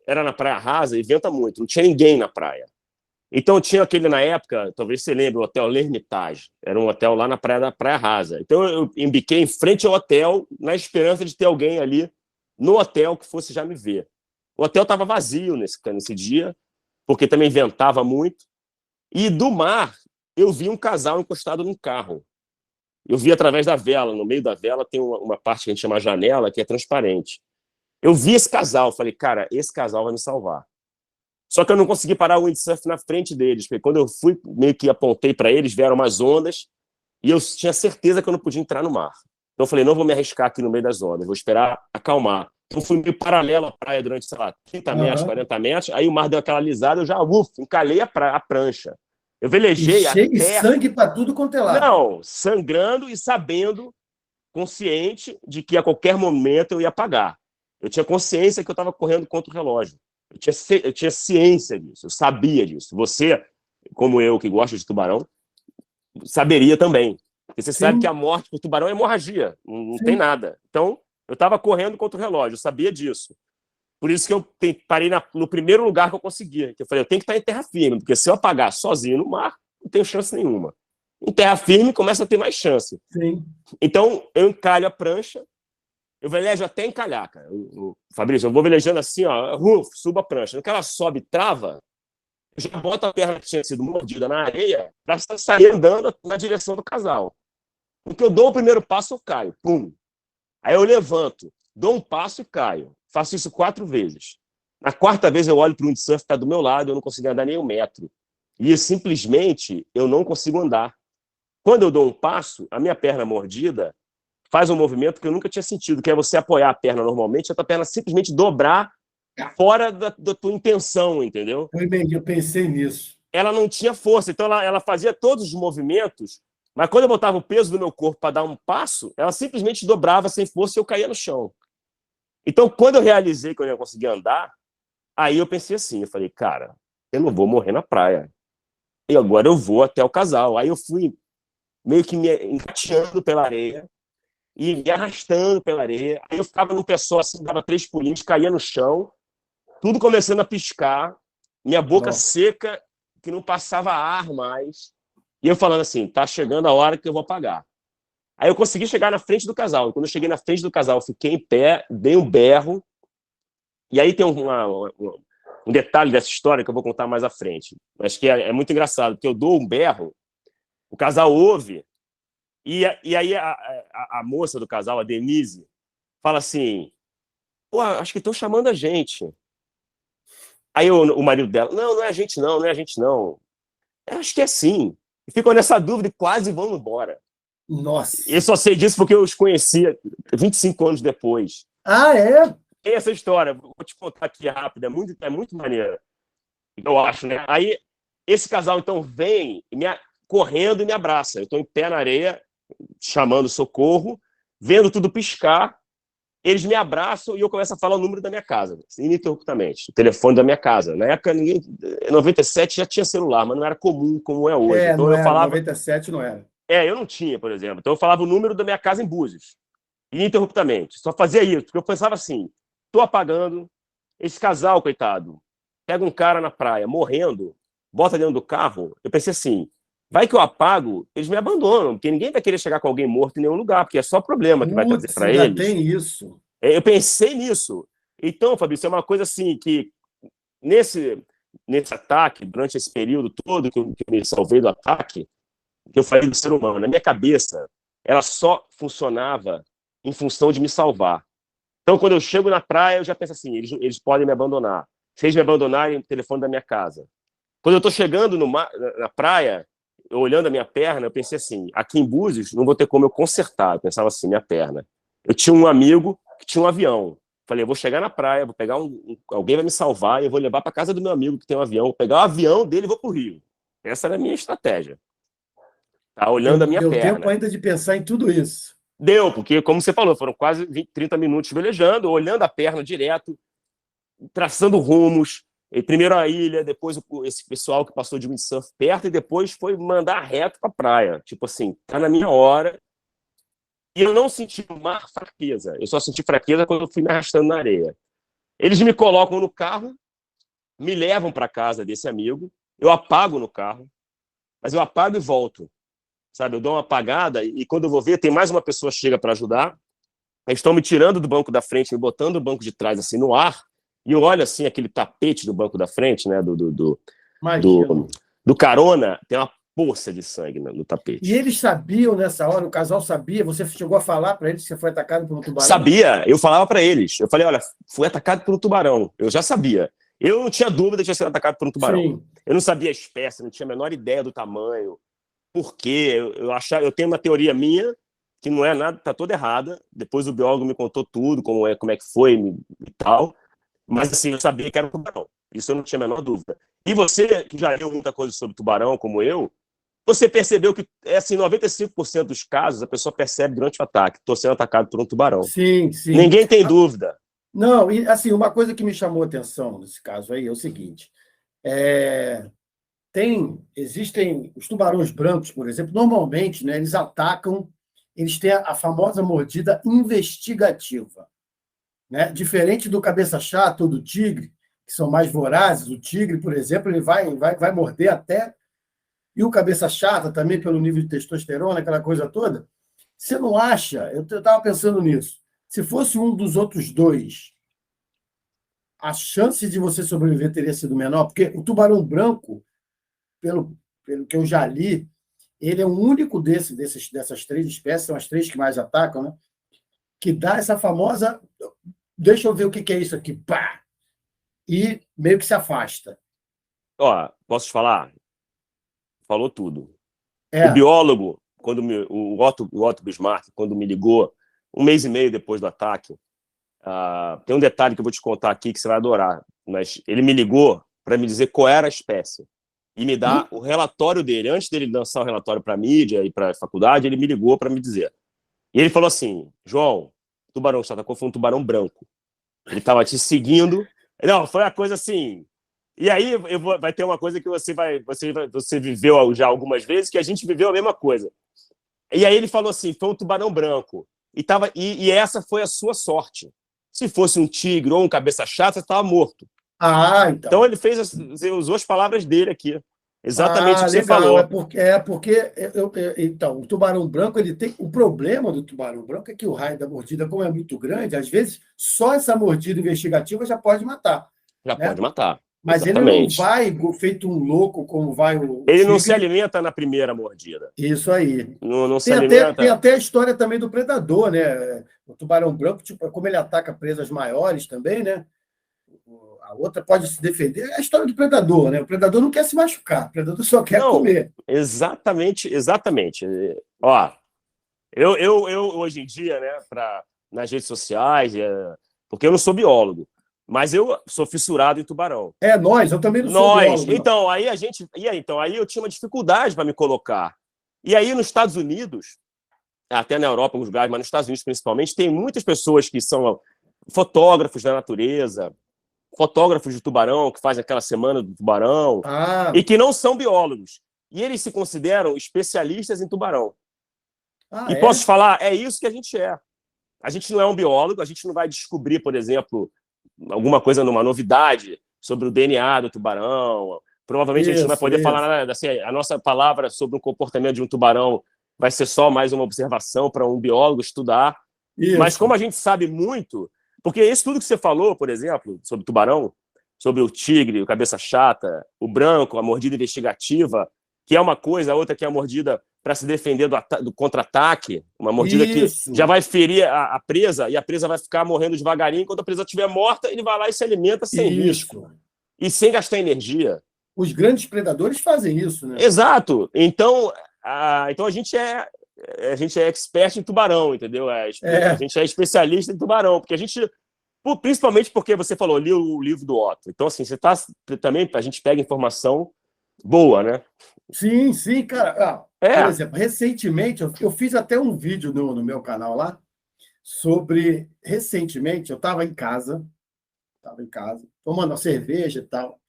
era na Praia Rasa, e venta muito, não tinha ninguém na praia. Então, tinha aquele, na época, talvez você lembre, o Hotel L'Ermitage. Era um hotel lá na praia da Praia Rasa. Então, eu embiquei em frente ao hotel, na esperança de ter alguém ali no hotel que fosse já me ver. O hotel estava vazio nesse dia, porque também ventava muito. E do mar, eu vi um casal encostado num carro. Eu vi através da vela. No meio da vela tem uma parte que a gente chama janela, que é transparente. Eu vi esse casal. Falei, cara, esse casal vai me salvar. Só que eu não consegui parar o windsurf na frente deles, porque quando eu fui, meio que apontei para eles, vieram umas ondas, e eu tinha certeza que eu não podia entrar no mar. Então eu falei, não vou me arriscar aqui no meio das ondas, vou esperar acalmar. Então fui meio paralelo à praia durante, sei lá, 30 metros, 40 metros, aí o mar deu aquela alisada, eu já encalei a prancha. Eu velejei cheio de sangue para tudo quanto é lado. Não, sangrando e sabendo, consciente de que a qualquer momento eu ia apagar. Eu tinha consciência que eu estava correndo contra o relógio. Eu tinha ciência disso, eu sabia disso. Você, como eu, que gosta de tubarão, saberia também. Porque você sabe que a morte por tubarão é hemorragia, não tem nada. Então, eu estava correndo contra o relógio, eu sabia disso. Por isso que eu parei no primeiro lugar que eu conseguia. Que eu falei, eu tenho que estar em terra firme, porque se eu apagar sozinho no mar, não tenho chance nenhuma. Em terra firme, começa a ter mais chance. Sim. Então, eu encalho a prancha, Eu velejo até encalhar, cara. Fabrício, eu vou velejando assim, ó, subo a prancha. No que ela sobe e trava, eu já boto a perna que tinha sido mordida na areia para sair andando na direção do casal. Porque eu dou o primeiro passo, eu caio. Pum. Aí eu levanto, dou um passo e caio. Faço isso 4 vezes. Na 4ª vez eu olho para o windsurf que está do meu lado, eu não consigo andar nem 1 metro. E simplesmente eu não consigo andar. Quando eu dou um passo, a minha perna mordida faz um movimento que eu nunca tinha sentido, que é você apoiar a perna normalmente, a tua perna simplesmente dobrar fora da tua intenção, entendeu? Eu pensei nisso. Ela não tinha força, então ela fazia todos os movimentos, mas quando eu botava o peso do meu corpo para dar um passo, ela simplesmente dobrava sem força e eu caía no chão. Então, quando eu realizei que eu não ia conseguir andar, aí eu pensei assim, eu falei, cara, eu não vou morrer na praia. E agora eu vou até o casal. Aí eu fui meio que me engateando pela areia e me arrastando pela areia. Aí eu ficava num pessoal assim, dava 3 pulinhos, caía no chão, tudo começando a piscar, minha boca seca, que não passava ar mais. E eu falando assim, tá chegando a hora que eu vou apagar. Aí eu consegui chegar na frente do casal. E quando eu cheguei na frente do casal, eu fiquei em pé, dei um berro. E aí tem um detalhe dessa história que eu vou contar mais à frente. Acho que é muito engraçado, porque eu dou um berro, o casal ouve, e aí a moça do casal, a Denise, fala assim, pô, acho que estão chamando a gente. Aí o marido dela, não é a gente não, não é a gente não. Eu acho que é sim. E ficam nessa dúvida e quase vão embora. Nossa! E eu só sei disso porque eu os conhecia 25 anos depois. Ah, é? Tem essa história, vou te contar aqui rápido, é muito maneira, eu acho, né? Aí esse casal, então, vem correndo e me abraça. Eu estou em pé na areia, chamando socorro, vendo tudo piscar, eles me abraçam e eu começo a falar o número da minha casa, ininterruptamente, o telefone da minha casa. Na época, em 97 já tinha celular, mas não era comum como é hoje. Então Não eu era, falava... 97 não era. eu não tinha, por exemplo. Então eu falava o número da minha casa em Búzios, ininterruptamente. Só fazia isso, porque eu pensava assim, tô apagando, esse casal, coitado, pega um cara na praia, morrendo, bota dentro do carro. Eu pensei assim, vai que eu apago, eles me abandonam, porque ninguém vai querer chegar com alguém morto em nenhum lugar, porque é só problema que vai trazer para ainda eles. Tem isso. Eu pensei nisso. Então, Fabrício, é uma coisa assim que nesse ataque, durante esse período todo que eu me salvei do ataque, que eu falei do ser humano, na minha cabeça, ela só funcionava em função de me salvar. Então, quando eu chego na praia, eu já penso assim, eles podem me abandonar. Se eles me abandonarem, o telefone da minha casa. Quando eu estou chegando na praia, olhando a minha perna, eu pensei assim, aqui em Búzios, não vou ter como eu consertar. Eu pensava assim, minha perna. Eu tinha um amigo que tinha um avião. Falei, eu vou chegar na praia, vou pegar alguém vai me salvar, e eu vou levar para casa do meu amigo que tem um avião, vou pegar o avião dele e vou para o Rio. Essa era a minha estratégia. Tá olhando a minha Deu perna. tempo ainda de pensar em tudo isso. Deu, porque, como você falou, foram quase 20, 30 minutos velejando, olhando a perna direto, traçando rumos. E primeiro a ilha, depois esse pessoal que passou de windsurf perto, e depois foi mandar reto para a praia. Tipo assim, tá na minha hora. E eu não senti no mar fraqueza. Eu só senti fraqueza quando eu fui me arrastando na areia. Eles me colocam no carro, me levam para casa desse amigo, eu apago no carro, mas eu apago e volto. Sabe, eu dou uma apagada e quando eu vou ver, tem mais uma pessoa que chega para ajudar. Eles estão me tirando do banco da frente, me botando no banco de trás, assim, no ar, e eu olho, assim, aquele tapete do banco da frente, né, do carona, tem uma poça de sangue no tapete. E eles sabiam nessa hora, o casal sabia, você chegou a falar para eles que você foi atacado por um tubarão? Sabia, eu falava para eles, eu falei, olha, fui atacado por um tubarão, eu já sabia. Eu não tinha dúvida de ter sido atacado por um tubarão. Sim. Eu não sabia a espécie, não tinha a menor ideia do tamanho. Por quê? Eu tenho uma teoria minha que não é nada, tá toda errada. Depois o biólogo me contou tudo, como é que foi e tal. Mas assim, eu sabia que era um tubarão. Isso eu não tinha a menor dúvida. E você, que já leu muita coisa sobre tubarão, como eu, você percebeu que, assim, 95% dos casos a pessoa percebe durante o ataque, estou sendo atacado por um tubarão. Sim, sim. Ninguém tem dúvida. Não, e assim, uma coisa que me chamou a atenção nesse caso aí é o seguinte, existem os tubarões brancos, por exemplo, normalmente, né, eles atacam, eles têm a famosa mordida investigativa, né? Diferente do cabeça chata ou do tigre, que são mais vorazes. O tigre, por exemplo, ele vai morder até, e o cabeça chata também pelo nível de testosterona, aquela coisa toda. Você não acha, eu estava pensando nisso, Se fosse um dos outros dois, a chance de você sobreviver teria sido menor, porque o tubarão branco, pelo que eu já li, ele é o único dessas três espécies, são as três que mais atacam, né? Que dá essa famosa. Deixa eu ver o que é isso aqui. Pá! E meio que se afasta. Ó, posso te falar? Falou tudo. O É. biólogo, o Otto Bismarck, quando me ligou, 1 mês e meio depois do ataque, tem um detalhe que eu vou te contar aqui que você vai adorar, mas ele me ligou para me dizer qual era a espécie e me dar o relatório dele. Antes dele lançar o relatório para a mídia e para a faculdade, ele me ligou para me dizer. E ele falou assim, João, o tubarão que você atacou foi um tubarão branco. Ele estava te seguindo. Não, foi uma coisa assim... E aí vai ter uma coisa que você viveu já algumas vezes, que a gente viveu a mesma coisa. E aí ele falou assim, foi um tubarão branco. E essa foi a sua sorte. Se fosse um tigre ou um cabeça chata, você estava morto. Então ele usou as palavras dele aqui. Exatamente o que você legal. falou. Então, o tubarão branco, ele tem. O problema do tubarão branco é que o raio da mordida, como é muito grande, às vezes só essa mordida investigativa já pode matar. Já né? pode matar. Mas Exatamente. ele não vai feito um louco como vai o Ele tigre. não se alimenta na primeira mordida. Isso aí. Não se alimenta. Tem até a história também do predador, né? O tubarão branco, tipo, como ele ataca presas maiores também, né? A outra pode se defender. É a história do predador, né? O predador não quer se machucar, o predador só quer comer. Exatamente. Ó, eu hoje em dia, né, nas redes sociais, porque eu não sou biólogo, mas eu sou fissurado em tubarão. Eu também não sou biólogo. Então, aí eu tinha uma dificuldade para me colocar. E aí, nos Estados Unidos, até na Europa, alguns lugares, mas nos Estados Unidos principalmente, tem muitas pessoas que são fotógrafos da natureza, fotógrafos de tubarão, que fazem aquela semana do tubarão, e que não são biólogos. E eles se consideram especialistas em tubarão. Posso te falar, é isso que a gente é. A gente não é um biólogo, a gente não vai descobrir, por exemplo, alguma coisa, numa novidade sobre o DNA do tubarão. Provavelmente a gente não vai poder falar nada. Assim, a nossa palavra sobre o comportamento de um tubarão vai ser só mais uma observação para um biólogo estudar. Mas como a gente sabe muito, porque isso tudo que você falou, por exemplo, sobre o tubarão, sobre o tigre, o cabeça chata, o branco, a mordida investigativa, que é uma coisa, a outra que é a mordida para se defender do contra-ataque, uma mordida que já vai ferir a presa, e a presa vai ficar morrendo devagarinho. Quando a presa estiver morta, ele vai lá e se alimenta sem risco. E sem gastar energia. Os grandes predadores fazem isso, né? Exato. Então a gente é expert em tubarão, entendeu? A gente é especialista em tubarão, porque principalmente porque você falou, li o livro do Otto. Então, assim, também a gente pega informação boa, né? Sim, cara. Por exemplo, recentemente, eu fiz até um vídeo no meu canal lá sobre... Recentemente, eu estava em casa, tomando uma cerveja e tal.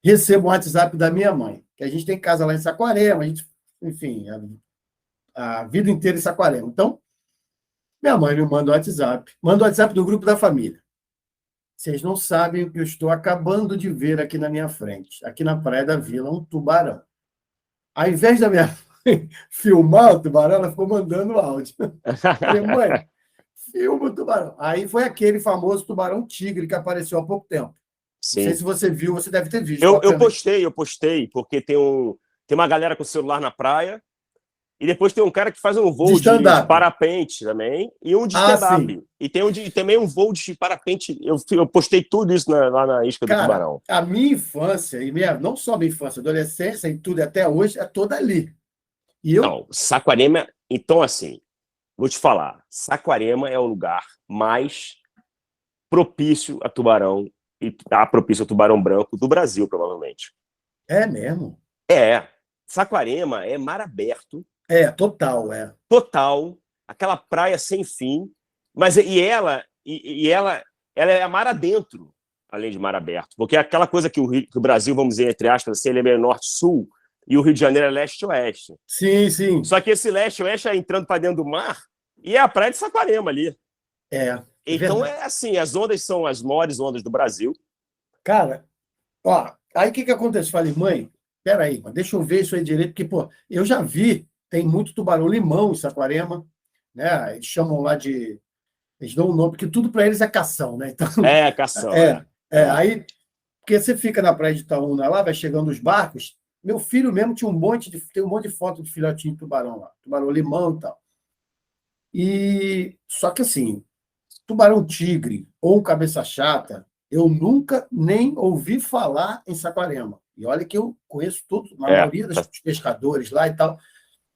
Recebo um WhatsApp da minha mãe, que a gente tem casa lá em Saquarema, enfim, a vida inteira em Saquarema. Então, minha mãe me manda o WhatsApp do grupo da família. Vocês não sabem o que eu estou acabando de ver aqui na minha frente, aqui na Praia da Vila, um tubarão. Ao invés da minha mãe filmar o tubarão, ela ficou mandando áudio. Falei, mãe, filma o tubarão. Aí foi aquele famoso tubarão tigre que apareceu há pouco tempo. Sim. Não sei se você viu, você deve ter visto. Eu postei, porque tem uma galera com o celular na praia, e depois tem um cara que faz um voo de parapente também, e um de stand-up. E tem também um voo de parapente. Eu postei tudo isso lá na isca do tubarão. A minha infância, não só minha infância, adolescência e tudo, até hoje, é toda ali. Não, Saquarema... Então, assim, vou te falar, Saquarema é o lugar mais propício a tubarão, e propício a tubarão branco do Brasil, provavelmente. É mesmo? Saquarema é mar aberto. Total. Total. Aquela praia sem fim. Mas ela é mar adentro, além de mar aberto. Porque é aquela coisa que o Brasil, vamos dizer, entre aspas, assim, ele é meio norte-sul, e o Rio de Janeiro é leste-oeste. Sim. Só que esse leste-oeste é entrando para dentro do mar, e é a praia de Saquarema ali. Então, assim, as ondas são as maiores ondas do Brasil. Cara, aí o que acontece? Falei, mãe, peraí, deixa eu ver isso aí direito, porque, eu já vi, tem muito tubarão-limão em Saquarema, né? Eles chamam lá de Eles dão um nome, porque tudo para eles é cação, né? Então, Cação, aí, porque você fica na praia de Itaúna lá, vai chegando os barcos. Meu filho mesmo tem um monte de foto de filhotinho de tubarão lá, tubarão-limão e tal. E só que assim, tubarão-tigre ou cabeça-chata, eu nunca nem ouvi falar em Saquarema. E olha que eu conheço tudo, a maioria dos pescadores lá e tal.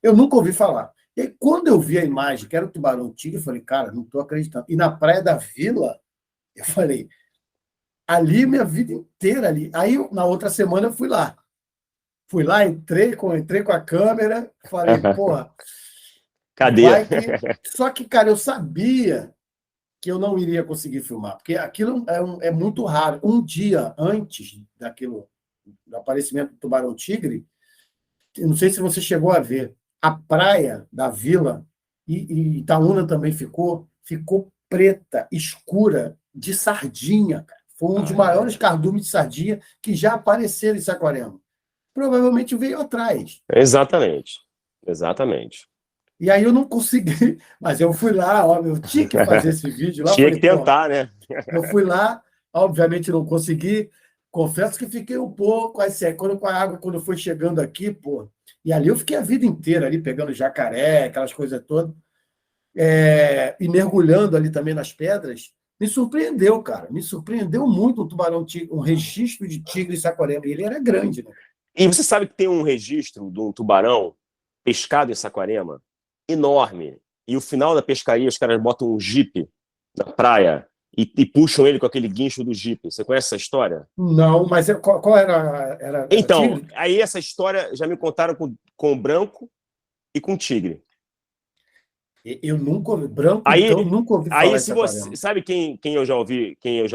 Eu nunca ouvi falar. E aí, quando eu vi a imagem, que era o tubarão-tigre, eu falei, cara, não estou acreditando. E na Praia da Vila, eu falei, ali minha vida inteira ali. Aí, na outra semana, eu fui lá. Fui lá, entrei com a câmera, falei, porra, Cadê? vai que. Só que, cara, eu sabia que eu não iria conseguir filmar, porque aquilo é muito raro. Um dia antes do aparecimento do tubarão-tigre, eu não sei se você chegou a ver, a praia da Vila, e Itaúna também ficou preta, escura, de sardinha, cara. Foi um dos maiores cardumes de sardinha que já apareceram em Saquarema. Provavelmente veio atrás. Exatamente. E aí eu não consegui, mas eu fui lá, ó, eu tinha que fazer esse vídeo lá. Tinha Falei, que tentar, né? eu fui lá, obviamente não consegui. Confesso que fiquei um pouco assim, quando foi chegando aqui, pô. E ali eu fiquei a vida inteira ali pegando jacaré, aquelas coisas todas, e mergulhando ali também nas pedras. Me surpreendeu, cara. Me surpreendeu muito um tubarão-tigre, um registro de tigre em Saquarema. E ele era grande, né? E você sabe que tem um registro de um tubarão pescado em Saquarema enorme. E o final da pescaria, os caras botam um jipe na praia e puxam ele com aquele guincho do jipe. Você conhece essa história? Não, mas qual era Então, tigre? aí essa história já me contaram com branco e com tigre. Eu nunca ouvi. Branco, então, Aí, nunca ouvi aí falar em se você Saquarema. sabe quem eu já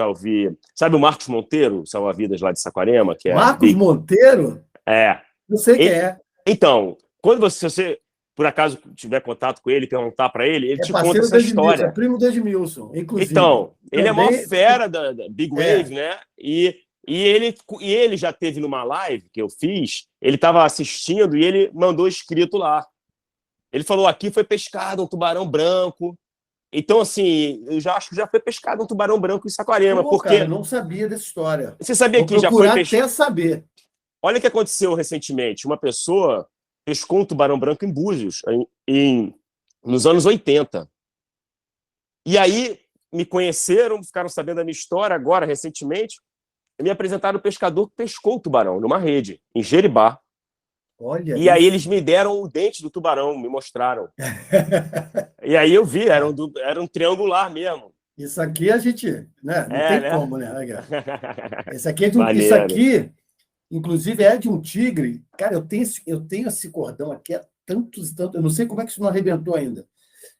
ouvi, sabe o Marcos Monteiro, salva-vidas lá de Saquarema, que é Marcos big, Monteiro? é. Não sei quem Ele, é. então, quando você por acaso tiver contato com ele, perguntar para ele É te conta parceiro essa do Edmilson, é história. primo do Edmilson, inclusive. Então, ele é a maior Também. fera da Big É. Wave, né? E ele já teve numa live que eu fiz, ele estava assistindo e ele mandou escrito lá. Ele falou: aqui foi pescado um tubarão branco. Então, assim, eu já acho que já foi pescado um tubarão branco em Saquarema, Pô, cara, eu porque não sabia dessa história. você sabia Vou que já foi procurar pescado. até saber. Olha o que aconteceu recentemente. Uma pessoa pescou um tubarão branco em Búzios, nos anos 80. E aí me conheceram, ficaram sabendo da minha história agora, recentemente, e me apresentaram o pescador que pescou o tubarão numa rede, em Jeribá. Olha E aí eles isso. me deram o dente do tubarão, me mostraram. E aí eu vi, era um triangular mesmo. Isso aqui a gente, né? Não É, tem né? como, né? Isso Maneiro. aqui, inclusive, é de um tigre. Cara, eu tenho esse cordão aqui há tantos e tantos. Eu não sei como é que isso não arrebentou ainda.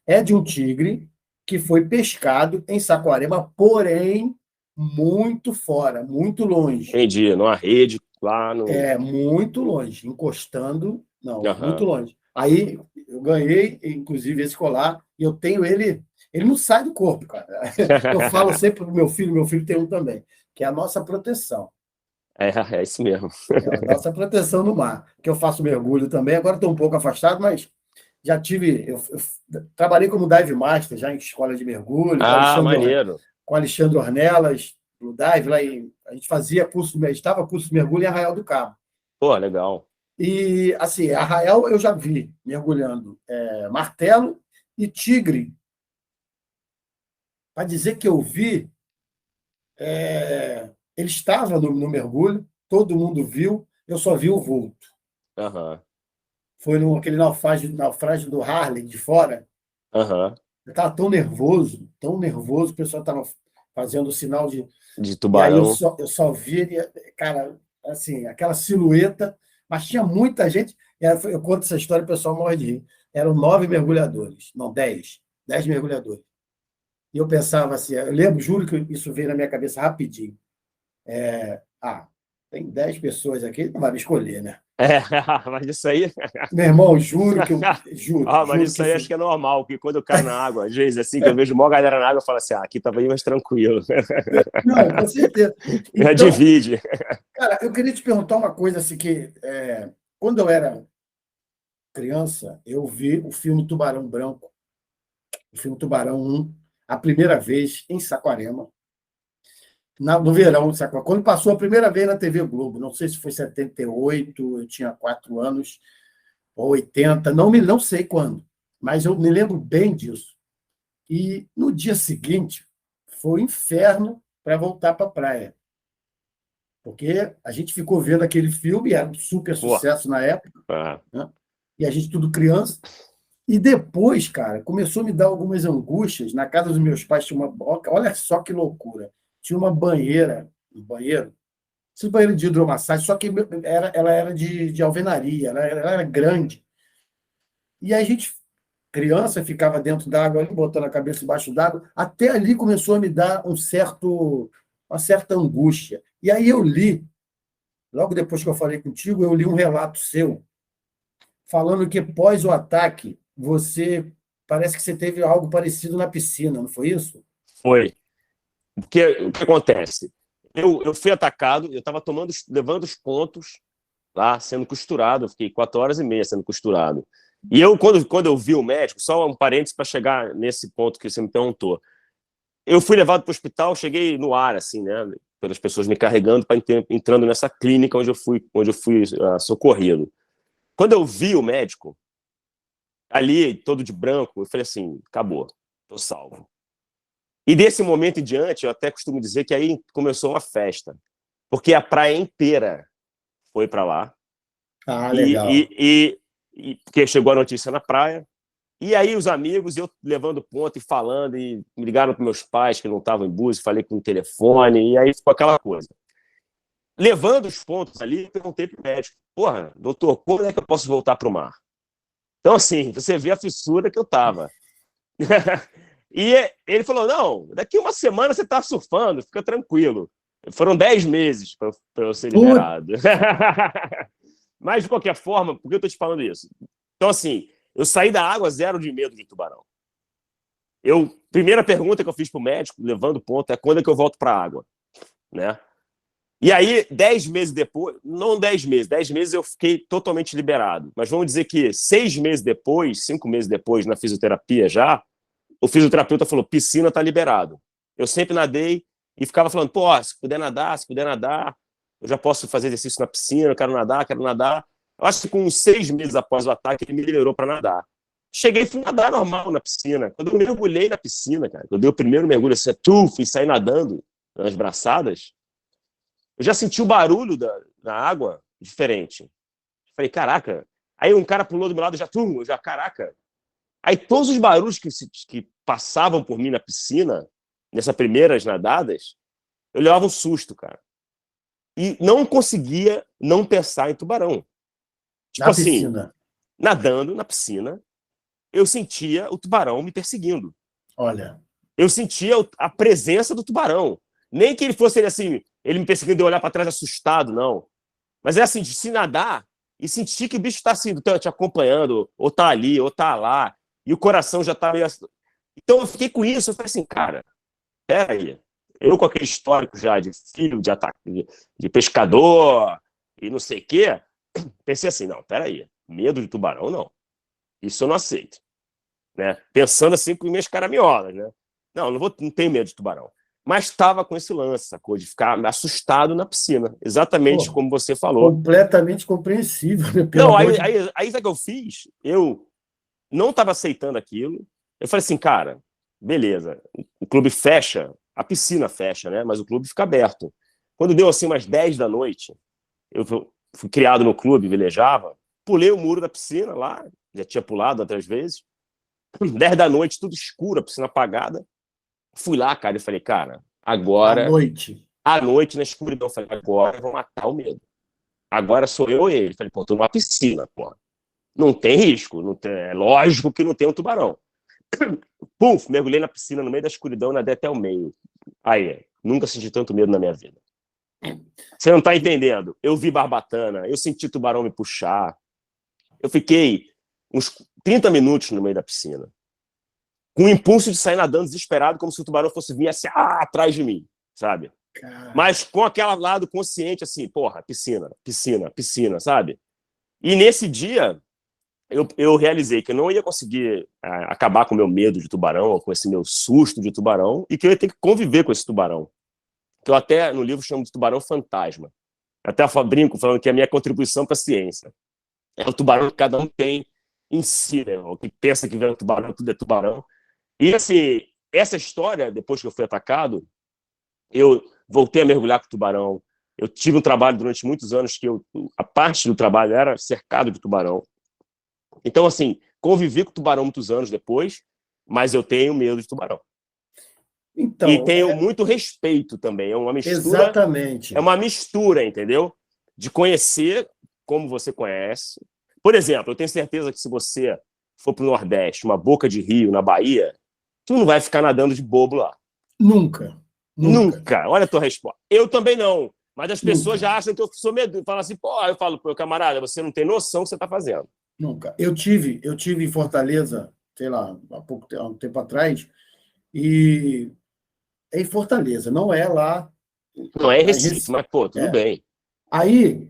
É de um tigre que foi pescado em Saquarema, porém muito fora, muito longe. Entendi, numa rede lá no. É muito longe, encostando, não, muito Aham. longe. Aí eu ganhei, inclusive, esse colar, e eu tenho ele não sai do corpo, cara. Eu falo sempre para o meu filho tem um também, que é a nossa proteção. É isso mesmo. É a nossa proteção no mar. Que eu faço mergulho também, agora estou um pouco afastado, mas já tive. Eu trabalhei como dive master já em escola de mergulho, Ah, maneiro. com Alexandre Ornelas, no dive, a gente fazia estava curso de mergulho em Arraial do Cabo. Pô, legal. E, assim, Arraial eu já vi mergulhando martelo e tigre. Para dizer que eu vi, ele estava no mergulho, todo mundo viu, eu só vi o vulto. Aham. Foi aquele naufrágio do Harley de fora. Aham. Eu estava tão nervoso, o pessoal estava fazendo o sinal de. De E aí tubarão. eu só vi ele, cara, assim, aquela silhueta, mas tinha muita gente. Eu conto essa história, o pessoal morre de rir. Eram 9 mergulhadores, não, 10 mergulhadores. E eu pensava assim, eu lembro, juro que isso veio na minha cabeça rapidinho. Tem 10 pessoas aqui, ele não vai me escolher, né? É, mas isso aí. Meu irmão, juro que eu. Juro, Mas juro isso que aí isso. acho que é normal, porque quando eu caio na água, às vezes, assim, que eu vejo uma galera na água, eu falo assim: aqui tá bem mais tranquilo. Não, com certeza. Já Então, divide. cara, eu queria te perguntar uma coisa assim que quando eu era criança, eu vi o filme Tubarão Branco, o filme Tubarão 1. a primeira vez em Saquarema, no verão de Saquarema, quando passou a primeira vez na TV Globo, não sei se foi 78, eu tinha 4 anos, ou 80, não sei quando, mas eu me lembro bem disso. E no dia seguinte, foi um inferno para voltar para a praia. Porque a gente ficou vendo aquele filme, era um super sucesso na época, né? E a gente tudo criança. E depois, cara, começou a me dar algumas angústias. Na casa dos meus pais tinha uma... Olha só que loucura. Tinha uma banheira, um banheiro, esse banheiro de hidromassagem, só que ela era de alvenaria, ela era grande. E a gente, criança, ficava dentro d'água, ali, botando a cabeça embaixo d'água. Até ali começou a me dar uma certa angústia. E aí eu li, logo depois que eu falei contigo, eu li um relato seu, falando que pós o ataque, parece que você teve algo parecido na piscina, não foi isso? Foi. Porque o que acontece? Eu fui atacado, eu estava levando os pontos lá, sendo costurado, eu fiquei 4 horas e meia sendo costurado. E eu, quando eu vi o médico, só um parênteses para chegar nesse ponto que você me perguntou, eu fui levado para o hospital, cheguei no ar, assim, né, pelas pessoas me carregando, entrando nessa clínica onde eu fui socorrido. Quando eu vi o médico, ali, todo de branco, eu falei assim, acabou, tô salvo. E desse momento em diante, eu até costumo dizer que aí começou uma festa, porque a praia inteira foi para lá. Ah, legal. Porque chegou a notícia na praia, e aí os amigos, eu levando ponto e falando, e me ligaram para meus pais que não estavam em Búzios, falei com o telefone, e aí ficou aquela coisa. Levando os pontos ali, eu perguntei para o médico, porra, doutor, como é que eu posso voltar para o mar? Então, assim, você vê a fissura que eu estava. E ele falou, não, daqui uma semana você está surfando, fica tranquilo. Foram 10 meses para eu ser liberado. Mas, de qualquer forma, por que eu estou te falando isso? Então, assim, eu saí da água zero de medo de tubarão. Primeira pergunta que eu fiz para o médico, levando ponto, é quando é que eu volto para a água? Né? E aí, 10 meses depois, não 10 meses, 10 meses eu fiquei totalmente liberado. Mas vamos dizer que 6 meses depois, 5 meses depois, na fisioterapia já, o fisioterapeuta falou, piscina está liberado. Eu sempre nadei e ficava falando, pô, se puder nadar, eu já posso fazer exercício na piscina, eu quero nadar. Eu acho que com uns 6 meses após o ataque, ele me liberou para nadar. Cheguei e fui nadar normal na piscina. Quando eu mergulhei na piscina, cara, eu dei o primeiro mergulho, assim, e saí nadando nas braçadas, eu já senti o barulho da água diferente. Falei, caraca. Aí um cara pulou do meu lado, caraca. Aí todos os barulhos que passavam por mim na piscina, nessas primeiras nadadas, eu levava um susto, cara. E não conseguia não pensar em tubarão. Tipo Na assim, piscina. nadando na piscina, eu sentia o tubarão me perseguindo. Olha. Eu sentia a presença do tubarão. Nem que ele fosse assim, ele me perseguindo e olhar para trás assustado, não. Mas é assim, de se nadar e sentir que o bicho está assim, te acompanhando, ou tá ali, ou tá lá, e o coração já tá meio... Então eu fiquei com isso, eu falei assim, cara, peraí, eu com aquele histórico já de filho, de ataque, de pescador, e não sei o quê, pensei assim, não, peraí, medo de tubarão, não. Isso eu não aceito. Né? Pensando assim com minhas caraminholas, né? Não tenho medo de tubarão. Mas estava com esse lance, sacou? De ficar assustado na piscina. Exatamente como você falou. Completamente compreensível. Não, aí sabe o que eu fiz? Eu não estava aceitando aquilo. Eu falei assim, cara, beleza. O clube fecha, a piscina fecha, né? Mas o clube fica aberto. Quando deu assim umas 10 da noite, eu fui criado no clube, velejava, pulei o muro da piscina lá, já tinha pulado outras vezes. 10 da noite, tudo escuro, a piscina apagada. Fui lá, cara, e falei, cara, agora... À noite, na escuridão, eu falei, agora eu vou matar o medo. Agora sou eu e ele. Falei, pô, tô numa piscina, pô. Não tem risco, é lógico que não tem um tubarão. Puf, mergulhei na piscina, no meio da escuridão, nadei até o meio. Aí, nunca senti tanto medo na minha vida. Você não tá entendendo. Eu vi barbatana, eu senti tubarão me puxar. Eu fiquei uns 30 minutos no meio da piscina, com o impulso de sair nadando desesperado, como se o tubarão fosse vir assim, atrás de mim, sabe? Caramba. Mas com aquele lado consciente, assim, porra, piscina, sabe? E nesse dia, eu realizei que eu não ia conseguir acabar com o meu medo de tubarão, ou com esse meu susto de tubarão, e que eu ia ter que conviver com esse tubarão. Que eu até, no livro, chamo de tubarão fantasma. Até brinco falando que é a minha contribuição para a ciência. É o tubarão que cada um tem em si, né? O que pensa que vê um tubarão, tudo é tubarão. E, assim, essa história, depois que eu fui atacado, eu voltei a mergulhar com o tubarão. Eu tive um trabalho durante muitos anos que a parte do trabalho era cercado de tubarão. Então, assim, convivi com tubarão muitos anos depois, mas eu tenho medo de tubarão. Então, e tenho muito respeito também. É uma mistura. Exatamente. É uma mistura, entendeu? De conhecer como você conhece. Por exemplo, eu tenho certeza que se você for para o Nordeste, uma boca de rio na Bahia, tu não vai ficar nadando de bobo lá. Nunca. Nunca. Olha a tua resposta. Eu também não. Mas as pessoas Nunca. já acham que eu sou medo. Falam assim, pô, eu falo, pô, camarada, você não tem noção do que você está fazendo. Nunca. Eu tive em Fortaleza, sei lá, há um tempo atrás, e é em Fortaleza, não é lá. Não é Recife, mas, pô, tudo bem. Aí,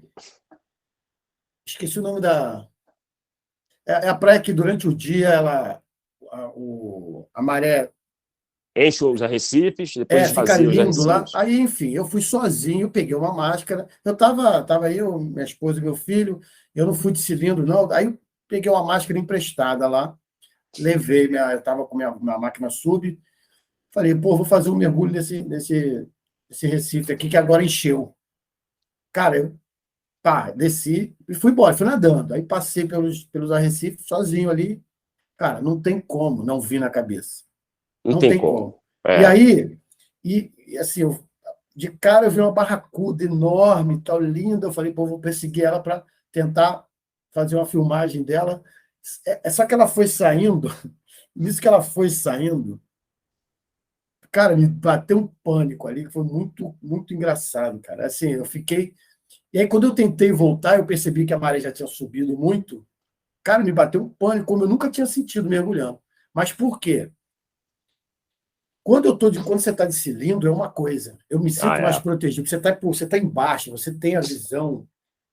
esqueci o nome da. É a praia que durante o dia a maré Enche os arrecifes, depois fica esvazia os lindo lá. arrecifes. Aí, enfim, eu fui sozinho, peguei uma máscara. Eu tava eu, minha esposa e meu filho. Eu não fui de cilindro, não. Aí eu peguei uma máscara emprestada lá, levei eu estava com minha máquina sub. Falei, pô, vou fazer um mergulho nesse Recife aqui que agora encheu. Cara, eu desci e fui embora, fui nadando. Aí passei pelos arrecifes sozinho ali. Cara, não tem como não vir na cabeça. Não Não tem tem como. como. E aí, assim, de cara eu vi uma barracuda enorme, tal, linda. Eu falei, pô, vou perseguir ela para tentar fazer uma filmagem dela. Só que ela foi saindo, nisso que ela foi saindo, cara, me bateu um pânico ali, que foi muito, muito engraçado, cara. Assim, eu fiquei. E aí, quando eu tentei voltar, eu percebi que a maré já tinha subido muito. Cara, me bateu um pânico, como eu nunca tinha sentido mergulhando. Mas por quê? Quando você está de cilindro, é uma coisa. Eu me sinto mais protegido. Você tá embaixo, você tem a visão.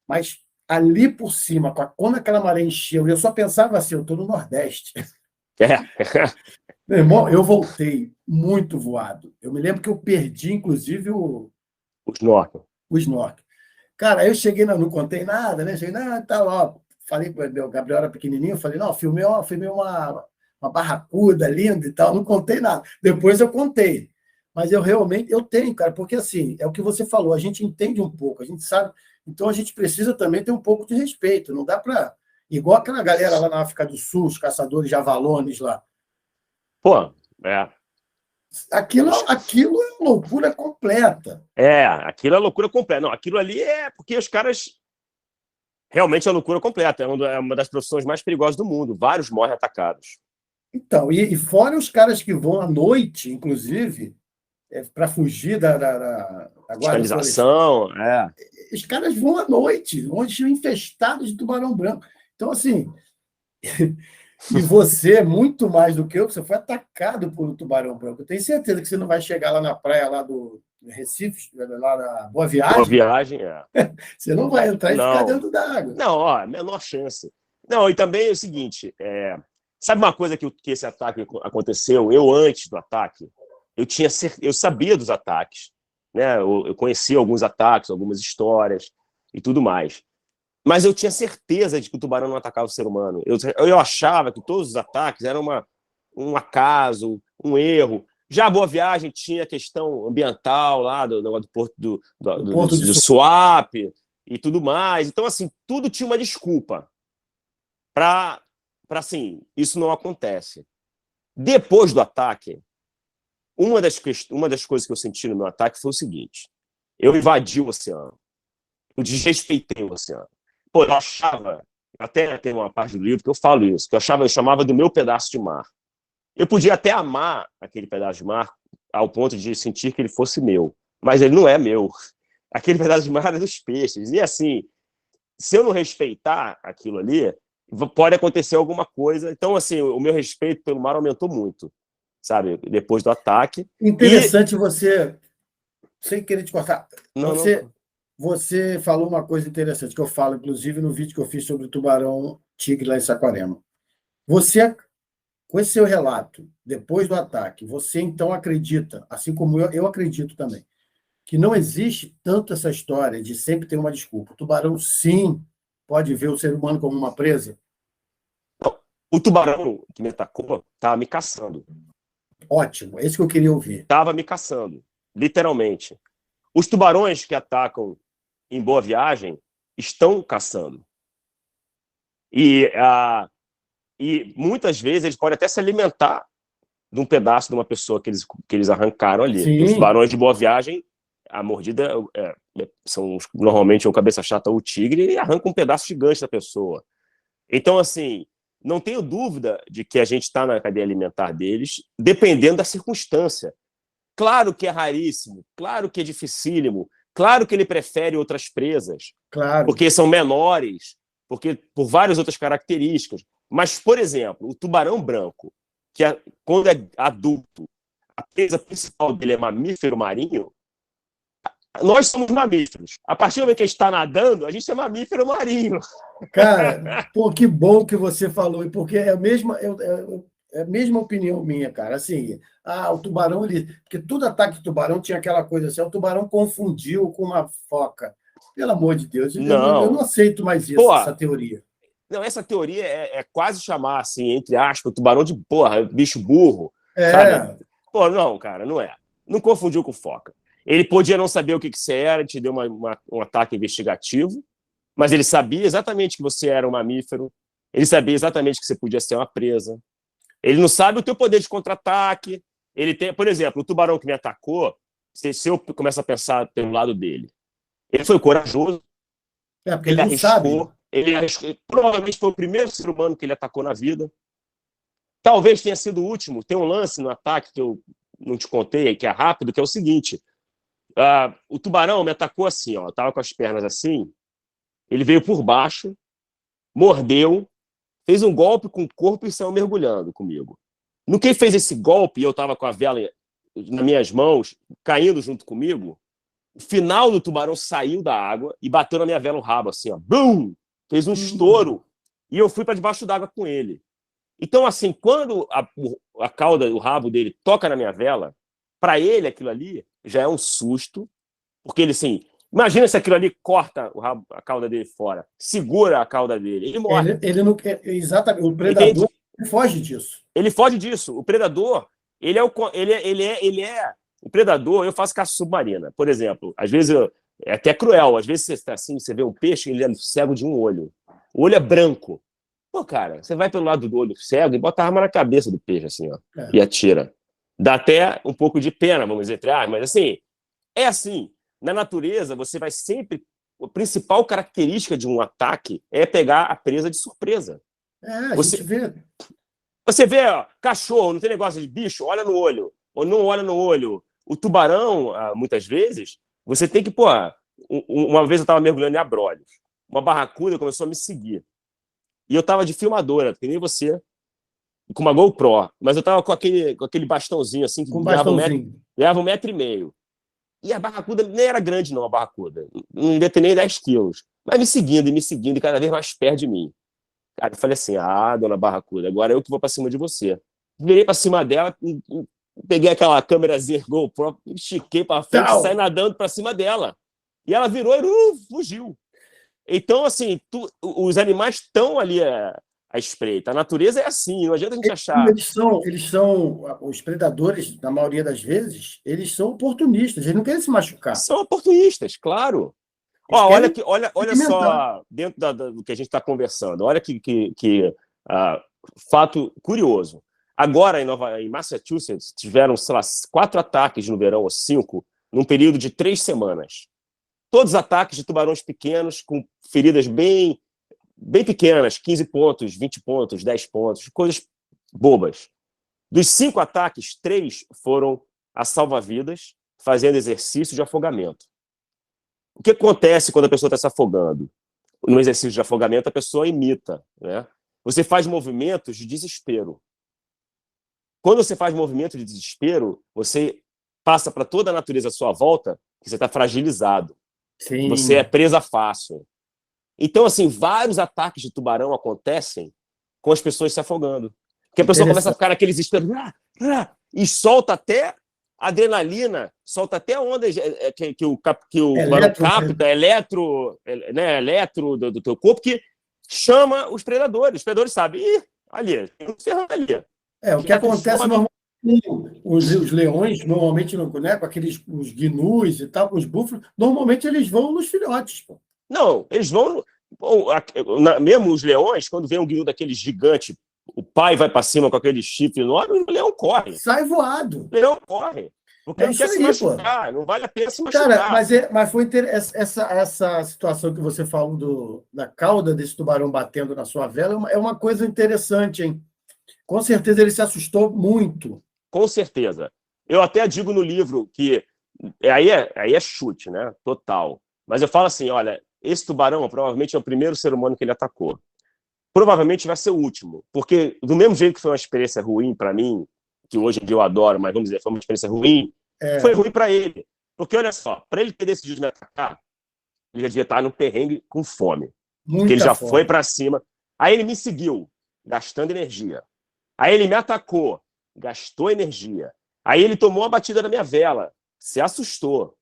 Mas ali por cima, quando aquela maré encheu, eu só pensava assim, eu estou no Nordeste. Meu irmão, eu voltei muito voado. Eu me lembro que eu perdi, inclusive, o snorkel. O snorkel. Cara, aí eu cheguei, não contei nada, né? Cheguei, tal, ó. Falei com o Gabriel, era pequenininho, eu falei, não, filmei uma barracuda linda e tal, não contei nada. Depois eu contei. Mas eu realmente, eu tenho, cara, porque assim, é o que você falou, a gente entende um pouco, a gente sabe, então a gente precisa também ter um pouco de respeito, não dá para. Igual aquela galera lá na África do Sul, os caçadores de avalones lá. Pô, Aquilo é loucura completa. Aquilo é loucura completa. Não, aquilo ali é porque os caras. Realmente é loucura completa. É uma das profissões mais perigosas do mundo. Vários morrem atacados. Então, e fora os caras que vão à noite, inclusive, para fugir da guarda Fiscalização, Os caras vão à noite, onde infestados de tubarão branco. Então, assim, e você, muito mais do que eu, você foi atacado por um tubarão branco. Eu tenho certeza que você não vai chegar lá na praia lá do Recife, lá na Boa Viagem. Boa Viagem, Você não vai entrar e ficar dentro da água. Não, menor chance. Não, e também é o seguinte, sabe uma coisa que esse ataque aconteceu? Eu, antes do ataque, eu sabia dos ataques, né? Eu conhecia alguns ataques, algumas histórias e tudo mais. Mas eu tinha certeza de que o tubarão não atacava o ser humano. Eu achava que todos os ataques eram um acaso, um erro. Já a Boa Viagem tinha a questão ambiental lá do porto do Suape e tudo mais. Então, assim, tudo tinha uma desculpa para assim, isso não acontece. Depois do ataque, uma das coisas que eu senti no meu ataque foi o seguinte: eu invadi o oceano, eu desrespeitei o oceano. Pô, eu achava, até tem uma parte do livro que eu falo isso, que eu chamava do meu pedaço de mar. Eu podia até amar aquele pedaço de mar ao ponto de sentir que ele fosse meu, mas ele não é meu. Aquele pedaço de mar é dos peixes. E assim, se eu não respeitar aquilo ali, pode acontecer alguma coisa. Então, assim, o meu respeito pelo mar aumentou muito, sabe? Depois do ataque. Interessante você, sem querer te cortar, Não. você falou uma coisa interessante, que eu falo, inclusive, no vídeo que eu fiz sobre o tubarão tigre lá em Saquarema. Você, com esse seu relato, depois do ataque, você então acredita, assim como eu acredito também, que não existe tanto essa história de sempre ter uma desculpa. O tubarão, sim, pode ver o ser humano como uma presa? O tubarão que me atacou estava me caçando. Ótimo, é isso que eu queria ouvir. Estava me caçando, literalmente. Os tubarões que atacam em Boa Viagem estão caçando. E muitas vezes eles podem até se alimentar de um pedaço de uma pessoa que eles arrancaram ali. Sim. Os tubarões de Boa Viagem, a mordida são normalmente o cabeça chata ou o tigre, e arranca um pedaço gigante da pessoa. Então, assim, não tenho dúvida de que a gente está na cadeia alimentar deles, dependendo da circunstância. Claro que é raríssimo, claro que é dificílimo, claro que ele prefere outras presas, Claro. porque são menores, porque por várias outras características. Mas, por exemplo, o tubarão branco, que quando é adulto, a presa principal dele é mamífero marinho, nós somos mamíferos. A partir do momento que a gente está nadando, a gente é mamífero marinho. Cara, pô, que bom que você falou, porque é a mesma opinião minha, cara. Assim, o tubarão, porque todo ataque de tubarão tinha aquela coisa assim, o tubarão confundiu com uma foca. Pelo amor de Deus, eu não aceito mais isso, essa teoria. Não, essa teoria é quase chamar, assim, entre aspas, o tubarão de, bicho burro. É. Sabe? Pô, não, cara, não é. Não confundiu com foca. Ele podia não saber o que você era, te deu um ataque investigativo, mas ele sabia exatamente que você era um mamífero, ele sabia exatamente que você podia ser uma presa. Ele não sabe o teu poder de contra-ataque. Ele tem, por exemplo, o tubarão que me atacou, se eu começo a pensar pelo lado dele, ele foi corajoso, porque ele não sabe. Ele provavelmente foi o primeiro ser humano que ele atacou na vida. Talvez tenha sido o último. Tem um lance no ataque que eu não te contei, que é rápido, que é o seguinte. O tubarão me atacou assim, ó, estava com as pernas assim, ele veio por baixo, mordeu, fez um golpe com o corpo e saiu mergulhando comigo. No que ele fez esse golpe, e eu estava com a vela nas minhas mãos, caindo junto comigo, o final do tubarão saiu da água e bateu na minha vela o rabo, assim, ó, bum! Fez um estouro, e eu fui para debaixo d'água com ele. Então, assim, quando a cauda, o rabo dele toca na minha vela, para ele aquilo ali já é um susto, porque ele, assim, imagina se aquilo ali corta a cauda dele fora, segura a cauda dele, ele morre. Ele não quer, exatamente, o predador foge disso. Ele foge disso. O predador, ele é o predador. Eu faço caça submarina, por exemplo. Às vezes é até cruel. Às vezes você vê um peixe, ele é cego de um olho. O olho é branco. Pô, cara, você vai pelo lado do olho cego e bota a arma na cabeça do peixe, assim, ó, e atira. Dá até um pouco de pena, vamos dizer, mas assim, é assim. Na natureza, você vai sempre... A principal característica de um ataque é pegar a presa de surpresa. Gente vê. Você vê, ó, cachorro, não tem negócio de bicho, olha no olho, ou não olha no olho. O tubarão, muitas vezes, você tem que, uma vez eu estava mergulhando em Abrolhos, uma barracuda começou a me seguir. E eu estava de filmadora, que nem você, com uma GoPro, mas eu estava com aquele bastãozinho assim, que ganhava 1,5 m. E a barracuda nem era grande, não, a barracuda. Não devia ter nem 10 quilos. Mas me seguindo, e cada vez mais perto de mim. Cara, eu falei assim, dona Barracuda, agora eu que vou pra cima de você. Virei pra cima dela, peguei aquela câmerazinha GoPro, estiquei pra frente e saí nadando pra cima dela. E ela virou e fugiu. Então, assim, os animais estão ali à espreita. A natureza é assim, não adianta a gente achar... Eles são, os predadores, na maioria das vezes, eles são oportunistas, eles não querem se machucar. São oportunistas, claro. Olha só, dentro do que a gente está conversando, olha que fato curioso. Agora, em Massachusetts, tiveram, sei lá, 4 ataques no verão, ou 5, num período de 3 semanas. Todos ataques de tubarões pequenos, com feridas bem pequenas, 15 pontos, 20 pontos, 10 pontos, coisas bobas. Dos 5 ataques, 3 foram a salva-vidas, fazendo exercício de afogamento. O que acontece quando a pessoa está se afogando? No exercício de afogamento, a pessoa imita, né? Você faz movimentos de desespero. Quando você faz movimento de desespero, você passa para toda a natureza à sua volta que você está fragilizado. Sim. Você é presa fácil. Então, assim, vários ataques de tubarão acontecem com as pessoas se afogando. Porque a pessoa começa a ficar naqueles esperos e solta até adrenalina, solta até ondas que o tubarão capta, eletro do teu corpo, que chama os predadores. Os predadores sabem, ali, tem um ferrando ali. O que acontece normalmente, os leões, normalmente, né, com aqueles os gnus e tal, com os búfalos, normalmente eles vão nos filhotes. Pô. Não, eles vão... mesmo os leões, quando vem um gnu daqueles gigantes, o pai vai para cima com aquele chifre enorme, o leão corre. Sai voado. O leão corre. Porque não quer se machucar, não vale a pena se machucar. Cara, mas foi essa situação que você falou da cauda desse tubarão batendo na sua vela, é uma coisa interessante, hein? Com certeza ele se assustou muito. Com certeza. Eu até digo no livro que aí é chute, né? Total. Mas eu falo assim, olha, esse tubarão provavelmente é o primeiro ser humano que ele atacou. Provavelmente vai ser o último, porque do mesmo jeito que foi uma experiência ruim para mim, que hoje em dia eu adoro, mas vamos dizer, foi uma experiência ruim, foi ruim para ele. Porque, olha só, para ele ter decidido me atacar, ele já devia estar no perrengue com fome. Porque ele já foi para cima. Aí ele me seguiu, gastando energia. Aí ele me atacou, gastou energia. Aí ele tomou a batida da minha vela, se assustou.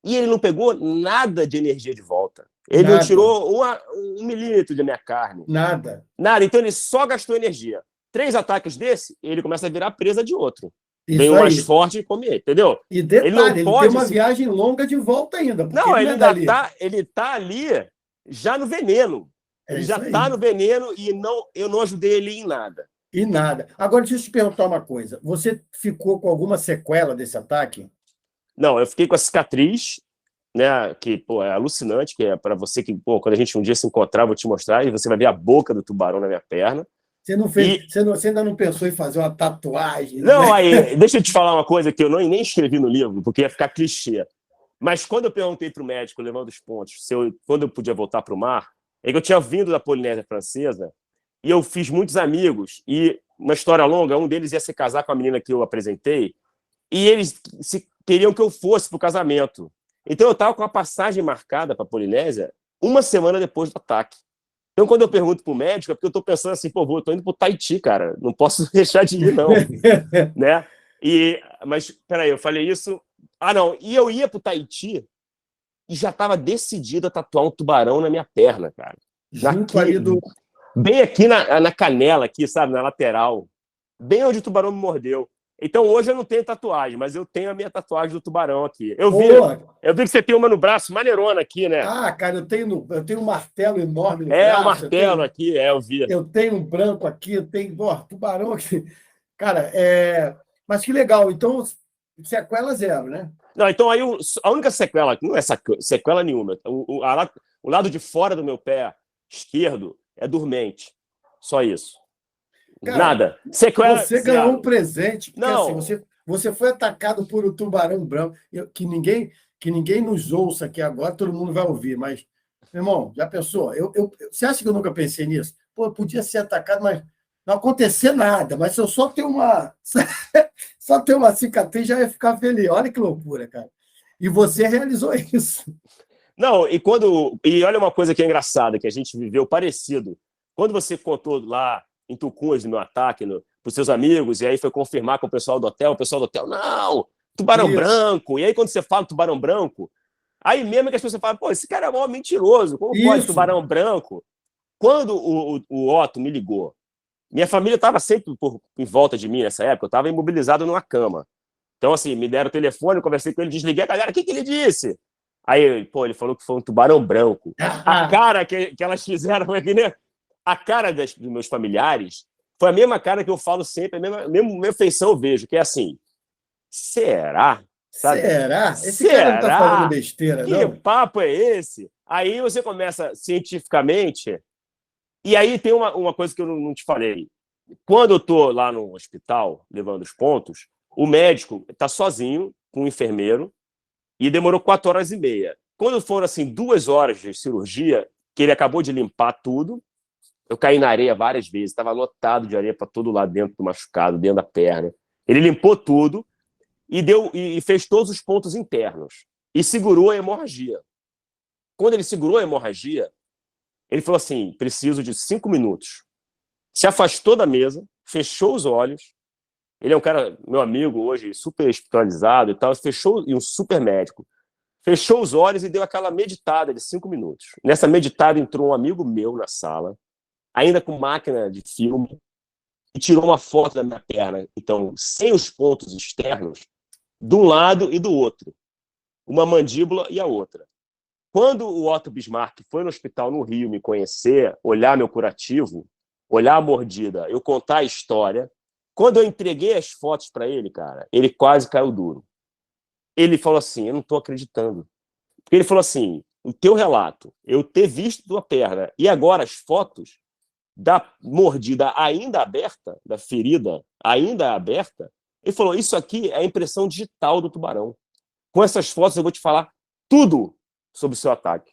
E ele não pegou nada de energia de volta. Ele não tirou um milímetro da minha carne. Nada. Então ele só gastou energia. 3 ataques desse, ele começa a virar presa de outro. Vem o mais forte e come ele, entendeu? E detalhe, ele tem uma viagem longa de volta ainda. Não, ele tá ali já no veneno. Ele já está no veneno e eu não ajudei ele em nada. Em nada. Agora, deixa eu te perguntar uma coisa. Você ficou com alguma sequela desse ataque? Não, eu fiquei com a cicatriz, né, que é alucinante, que é para você que, quando a gente um dia se encontrar, eu vou te mostrar, e você vai ver a boca do tubarão na minha perna. Você não fez, você ainda não pensou em fazer uma tatuagem? Não, né? aí, deixa eu te falar uma coisa que eu nem escrevi no livro, porque ia ficar clichê. Mas quando eu perguntei para o médico, levando os pontos, quando eu podia voltar para o mar, é que eu tinha vindo da Polinésia Francesa e eu fiz muitos amigos, e uma história longa, um deles ia se casar com a menina que eu apresentei, e eles queriam que eu fosse para o casamento. Então eu estava com a passagem marcada para a Polinésia 1 semana depois do ataque. Então, quando eu pergunto para o médico, é porque eu estou pensando assim, estou indo para o Tahiti, cara, não posso deixar de ir, não. Né? Mas, peraí, eu falei isso... não, e eu ia para o Tahiti e já estava decidido a tatuar um tubarão na minha perna, cara. Bem aqui na canela, aqui, sabe, na lateral. Bem onde o tubarão me mordeu. Então, hoje eu não tenho tatuagem, mas eu tenho a minha tatuagem do tubarão aqui. Eu vi que você tem uma no braço, maneirona aqui, né? Cara, eu tenho um martelo enorme no braço. Um martelo aqui, eu vi. Eu tenho um branco aqui, eu tenho tubarão aqui. Cara, mas que legal. Então, sequela 0, né? Não, então aí a única sequela, não é sequela nenhuma, o lado de fora do meu pé esquerdo é dormente. Só isso. Cara, nada. Sequela, você ganhou um presente, porque não. Assim, você foi atacado por um tubarão branco, que ninguém nos ouça aqui agora, todo mundo vai ouvir, mas, meu irmão, já pensou? Você acha que eu nunca pensei nisso? Pô, eu podia ser atacado, mas não acontecer nada, mas se eu só ter uma cicatriz, já ia ficar feliz. Olha que loucura, cara. E você realizou isso. Não, e olha uma coisa que é engraçada, que a gente viveu parecido. Quando você contou lá em Tucumãs, no meu ataque, para os seus amigos, e aí foi confirmar com o pessoal do hotel, não, tubarão branco. E aí, quando você fala tubarão branco, aí mesmo que as pessoas falam, pô, esse cara é mó mentiroso, como pode tubarão branco? Quando o Otto me ligou, minha família estava sempre em volta de mim nessa época, eu estava imobilizado numa cama. Então, assim, me deram o telefone, eu conversei com ele, desliguei a galera, o que ele disse? Aí, ele falou que foi um tubarão branco. A cara que elas fizeram aqui, né? A cara dos meus familiares foi a mesma cara que eu falo sempre, a mesma feição eu vejo, que é assim, será? Sabe? Será? Esse cara não está falando besteira, não? Que papo é esse? Aí você começa cientificamente, e aí tem uma coisa que eu não te falei. Quando eu estou lá no hospital, levando os pontos, o médico está sozinho, com o enfermeiro, e demorou 4h30. Quando foram, assim, 2 horas de cirurgia, que ele acabou de limpar tudo, eu caí na areia várias vezes, estava lotado de areia para todo lado dentro do machucado, dentro da perna. Ele limpou tudo e fez todos os pontos internos e segurou a hemorragia. Quando ele segurou a hemorragia, Ele falou assim, preciso de 5 minutos. Se afastou da mesa, fechou os olhos. Ele é um cara, meu amigo hoje, super espiritualizado e tal, fechou, e um super médico. Fechou os olhos e deu aquela meditada de 5 minutos. Nessa meditada entrou um amigo meu na sala, ainda com máquina de filme, e tirou uma foto da minha perna. Então, sem os pontos externos, de um lado e do outro. Uma mandíbula e a outra. Quando o Otto Bismarck foi no hospital no Rio me conhecer, olhar meu curativo, olhar a mordida, eu contar a história, quando eu entreguei as fotos para ele, cara, ele quase caiu duro. Ele falou assim, eu não estou acreditando. Porque ele falou assim, o teu relato, eu ter visto tua perna, e agora as fotos da mordida ainda aberta, da ferida ainda aberta, ele falou, isso aqui é a impressão digital do tubarão. Com essas fotos eu vou te falar tudo sobre o seu ataque.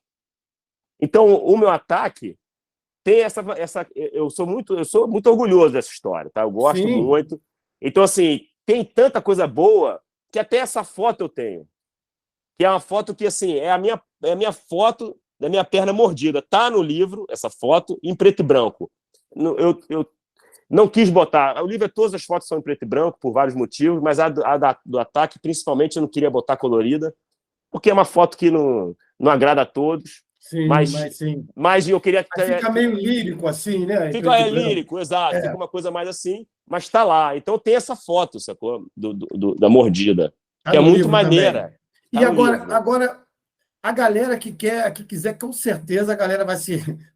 Então, o meu ataque tem eu sou muito orgulhoso dessa história, tá? Eu gosto Sim. muito. Então, assim, tem tanta coisa boa que até essa foto eu tenho. Que é uma foto que, assim, é a minha foto da minha perna mordida. Tá no livro, essa foto, em preto e branco. Eu não quis botar. O livro é todas as fotos são em preto e branco, por vários motivos, mas do ataque, principalmente, eu não queria botar colorida, porque é uma foto que não agrada a todos. Sim, sim. Mas eu queria... Mas fica meio lírico, assim, né? Fica lírico, exato. Fica uma coisa mais assim, mas está lá. Então tem essa foto, sacou? Da mordida, que é muito maneira. Tá. E agora, a galera que quiser, com certeza, a galera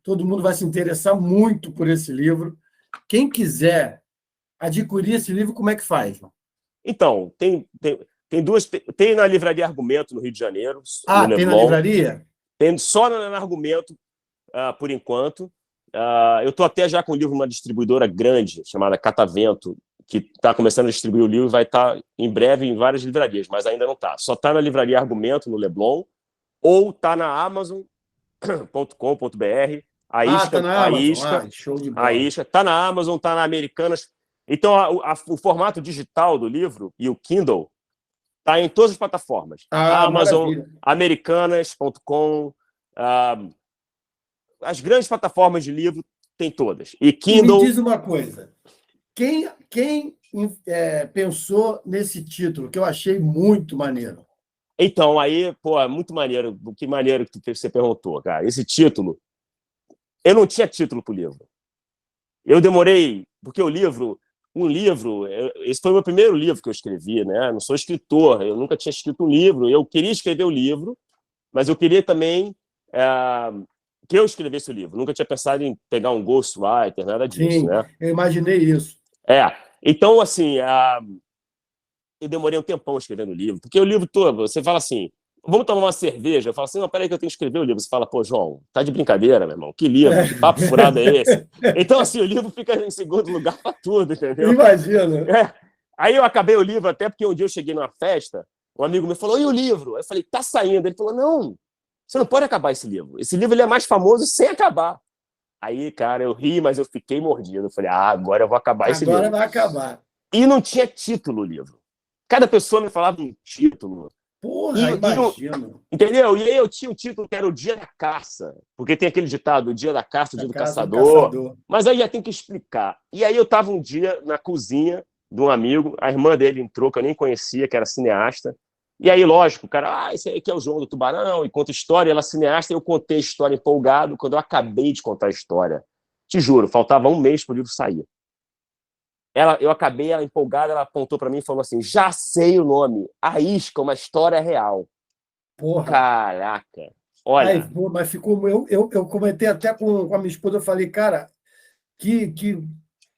todo mundo vai se interessar muito por esse livro. Quem quiser adquirir esse livro, como é que faz, João? Então, tem duas... Tem na Livraria Argumento, no Rio de Janeiro. Tem na livraria? Tem só na Argumento, por enquanto. Eu estou até já com o livro numa distribuidora grande, chamada Catavento, que está começando a distribuir o livro e vai estar em breve em várias livrarias, mas ainda não está. Só está na Livraria Argumento, no Leblon, ou está na Amazon.com.br. Está na Amazon. Show de bola. Está na Amazon, está na Americanas. Então, o formato digital do livro e o Kindle está em todas as plataformas. Amazon, maravilha. Americanas.com, as grandes plataformas de livro tem todas. E Kindle... E me diz uma coisa. Quem pensou nesse título, que eu achei muito maneiro? Então, aí, pô, muito maneiro. Que maneiro que você perguntou, cara. Esse título... Eu não tinha título para o livro. Eu demorei... Porque esse foi o meu primeiro livro que eu escrevi, né? Eu não sou escritor, eu nunca tinha escrito um livro. Eu queria escrever o livro, mas eu queria também que eu escrevesse o livro. Nunca tinha pensado em pegar um ghostwriter, nada disso. Sim, né? Eu imaginei isso. Então, assim, eu demorei um tempão escrevendo o livro, porque o livro todo, você fala assim, vamos tomar uma cerveja? Eu falo assim, não, peraí que eu tenho que escrever o livro. Você fala, pô, João, tá de brincadeira, meu irmão? Que livro? Que papo furado é esse? Então, assim, o livro fica em segundo lugar para tudo, entendeu? Imagina. Aí eu acabei o livro, até porque um dia eu cheguei numa festa, um amigo me falou, e o livro? Eu falei, tá saindo. Ele falou, não, você não pode acabar esse livro. Esse livro ele é mais famoso sem acabar. Aí, cara, eu ri, mas eu fiquei mordido. Eu falei, agora eu vou acabar esse livro. Agora vai acabar. E não tinha título o livro. Cada pessoa me falava um título. Porra, imagino. Entendeu? E aí eu tinha um título que era O Dia da Caça, porque tem aquele ditado, o Dia da Caça, o Dia do Caçador. Mas aí já tem que explicar. E aí eu estava um dia na cozinha de um amigo, a irmã dele entrou, que eu nem conhecia, que era cineasta. E aí, lógico, o cara, esse aí que é o João do Tubarão, e conta história, ela é cineasta, e eu contei a história empolgado. Quando eu acabei de contar a história, te juro, faltava um mês para o livro sair. Eu acabei, ela empolgada, ela apontou para mim e falou assim, já sei o nome, A Isca, uma história real. Porra. Caraca. Olha... mas ficou... Eu comentei até com a minha esposa, eu falei, cara, que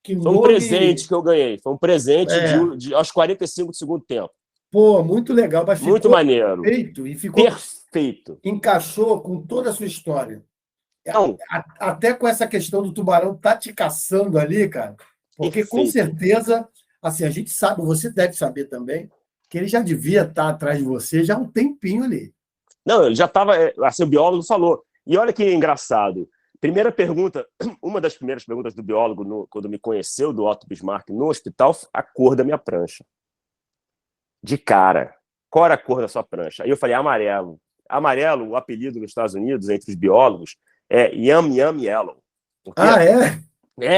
foi um presente que eu ganhei, foi um presente aos 45 do segundo tempo. Pô, muito legal, mas muito maneiro. Perfeito. E ficou perfeito. Encaixou com toda a sua história. Não. Até com essa questão do tubarão tá te caçando ali, cara. Porque, perfeito. Com certeza, assim, a gente sabe, você deve saber também, que ele já devia estar atrás de você já há um tempinho ali. Não, ele já estava, assim, o biólogo falou. E olha que engraçado. Primeira pergunta, uma das primeiras perguntas do biólogo, quando me conheceu, do Otto Bismarck, no hospital, a cor da minha prancha. De cara. Qual era a cor da sua prancha? Aí eu falei, amarelo. Amarelo, o apelido nos Estados Unidos, entre os biólogos, É Yum Yum Yellow. Porque,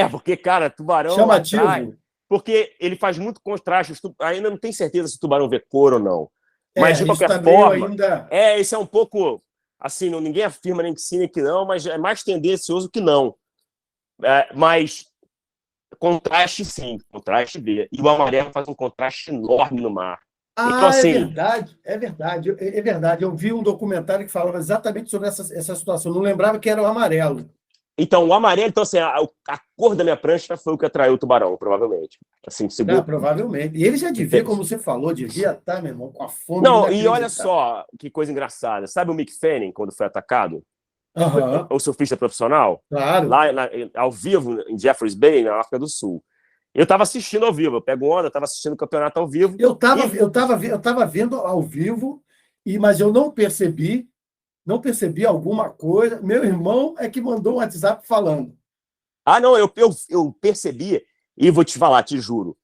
porque, cara, tubarão chamativo. Atrai, porque ele faz muito contraste. Ainda não tem certeza se o tubarão vê cor ou não. Mas, de qualquer forma, ainda... esse é um pouco... Assim, ninguém afirma nem que sim, nem que não, mas é mais tendencioso que não. Mas contraste, sim. Contraste vê. E o amarelo faz um contraste enorme no mar. Então, assim, é verdade. Eu vi um documentário que falava exatamente sobre essa situação. Eu não lembrava que era o amarelo. Então, o amarelo, então, assim, a cor da minha prancha foi o que atraiu o tubarão, provavelmente. Assim, provavelmente. E ele já devia, como você falou, devia estar, meu irmão, com a fome. Não, e olha só que coisa engraçada. Sabe o Mick Fanning, quando foi atacado? O surfista profissional? Claro. Lá, ao vivo, em Jeffreys Bay, na África do Sul. Eu estava assistindo ao vivo. Eu pego onda, estava assistindo o campeonato ao vivo. Eu estava vendo ao vivo, mas eu não percebi alguma coisa. Meu irmão é que mandou um WhatsApp falando. Não, eu percebi, e vou te falar, te juro.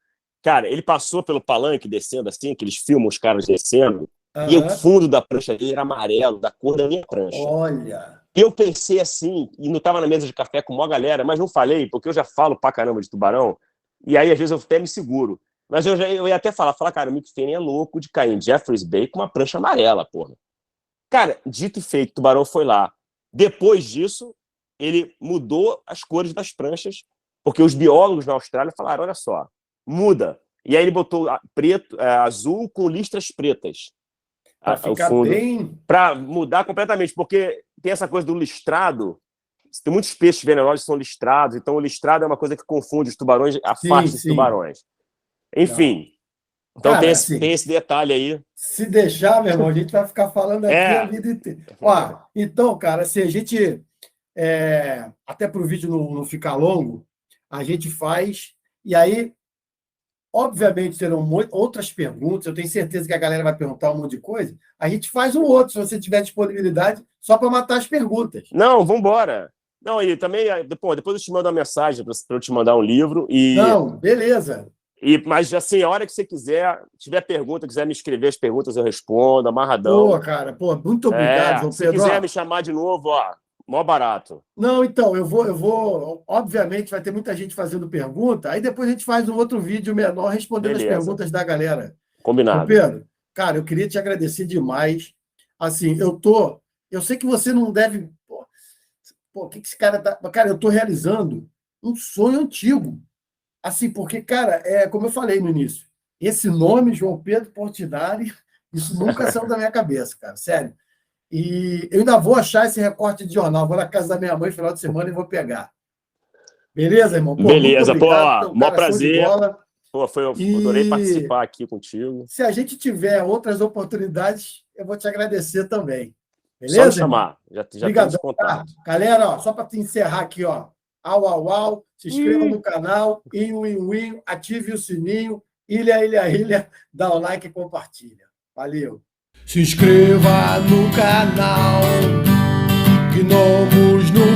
Cara, ele passou pelo palanque descendo assim, que eles filmam os caras descendo, e o fundo da prancha dele era amarelo, da cor da minha prancha. Olha! E eu pensei assim, e não estava na mesa de café com uma galera, mas não falei, porque eu já falo pra caramba de tubarão, e aí às vezes eu até me seguro. Mas eu ia até falar, cara, o Mick Fanning é louco de cair em Jeffreys Bay com uma prancha amarela, porra. Cara, dito e feito, o tubarão foi lá. Depois disso, ele mudou as cores das pranchas, porque os biólogos na Austrália falaram, olha só, muda. E aí ele botou preto, azul com listras pretas. Para ficar bem... Para mudar completamente, porque tem essa coisa do listrado. Tem muitos peixes venenosos que são listrados, então o listrado é uma coisa que confunde os tubarões, afasta os tubarões. Enfim, então cara, tem esse detalhe aí. Se deixar, meu irmão, a gente vai ficar falando aqui a vida inteira. Então, cara, se a gente... até para o vídeo não ficar longo, a gente faz, e aí, obviamente, terão outras perguntas, eu tenho certeza que a galera vai perguntar um monte de coisa, a gente faz um outro, se você tiver disponibilidade, só para matar as perguntas. Não, vamos embora. Não, e também, depois eu te mando uma mensagem para eu te mandar um livro. Não, beleza. Mas, assim, a hora que você quiser, tiver pergunta, quiser me escrever as perguntas, eu respondo, amarradão. Cara, muito obrigado, João Pedro. Se quiser me chamar de novo, mó barato. Não, então, eu vou... Obviamente, vai ter muita gente fazendo pergunta, aí depois a gente faz um outro vídeo menor respondendo as perguntas da galera. Combinado. Pedro, cara, eu queria te agradecer demais. Assim, eu sei que você não deve... o que esse cara tá... Cara, eu estou realizando um sonho antigo. Assim, porque, cara, como eu falei no início, esse nome, João Pedro Portinari, isso nunca saiu da minha cabeça, cara, sério. E eu ainda vou achar esse recorte de jornal. Vou na casa da minha mãe no final de semana e vou pegar. Beleza, irmão? Beleza, maior prazer. Eu adorei participar aqui contigo. Se a gente tiver outras oportunidades, eu vou te agradecer também. Beleza? Só me chamar. Já temos contato. Galera, só para te encerrar aqui, au, se inscreva no canal, win, ative o sininho, ilha, dá o like e compartilha. Valeu! Se inscreva no canal Gnomos no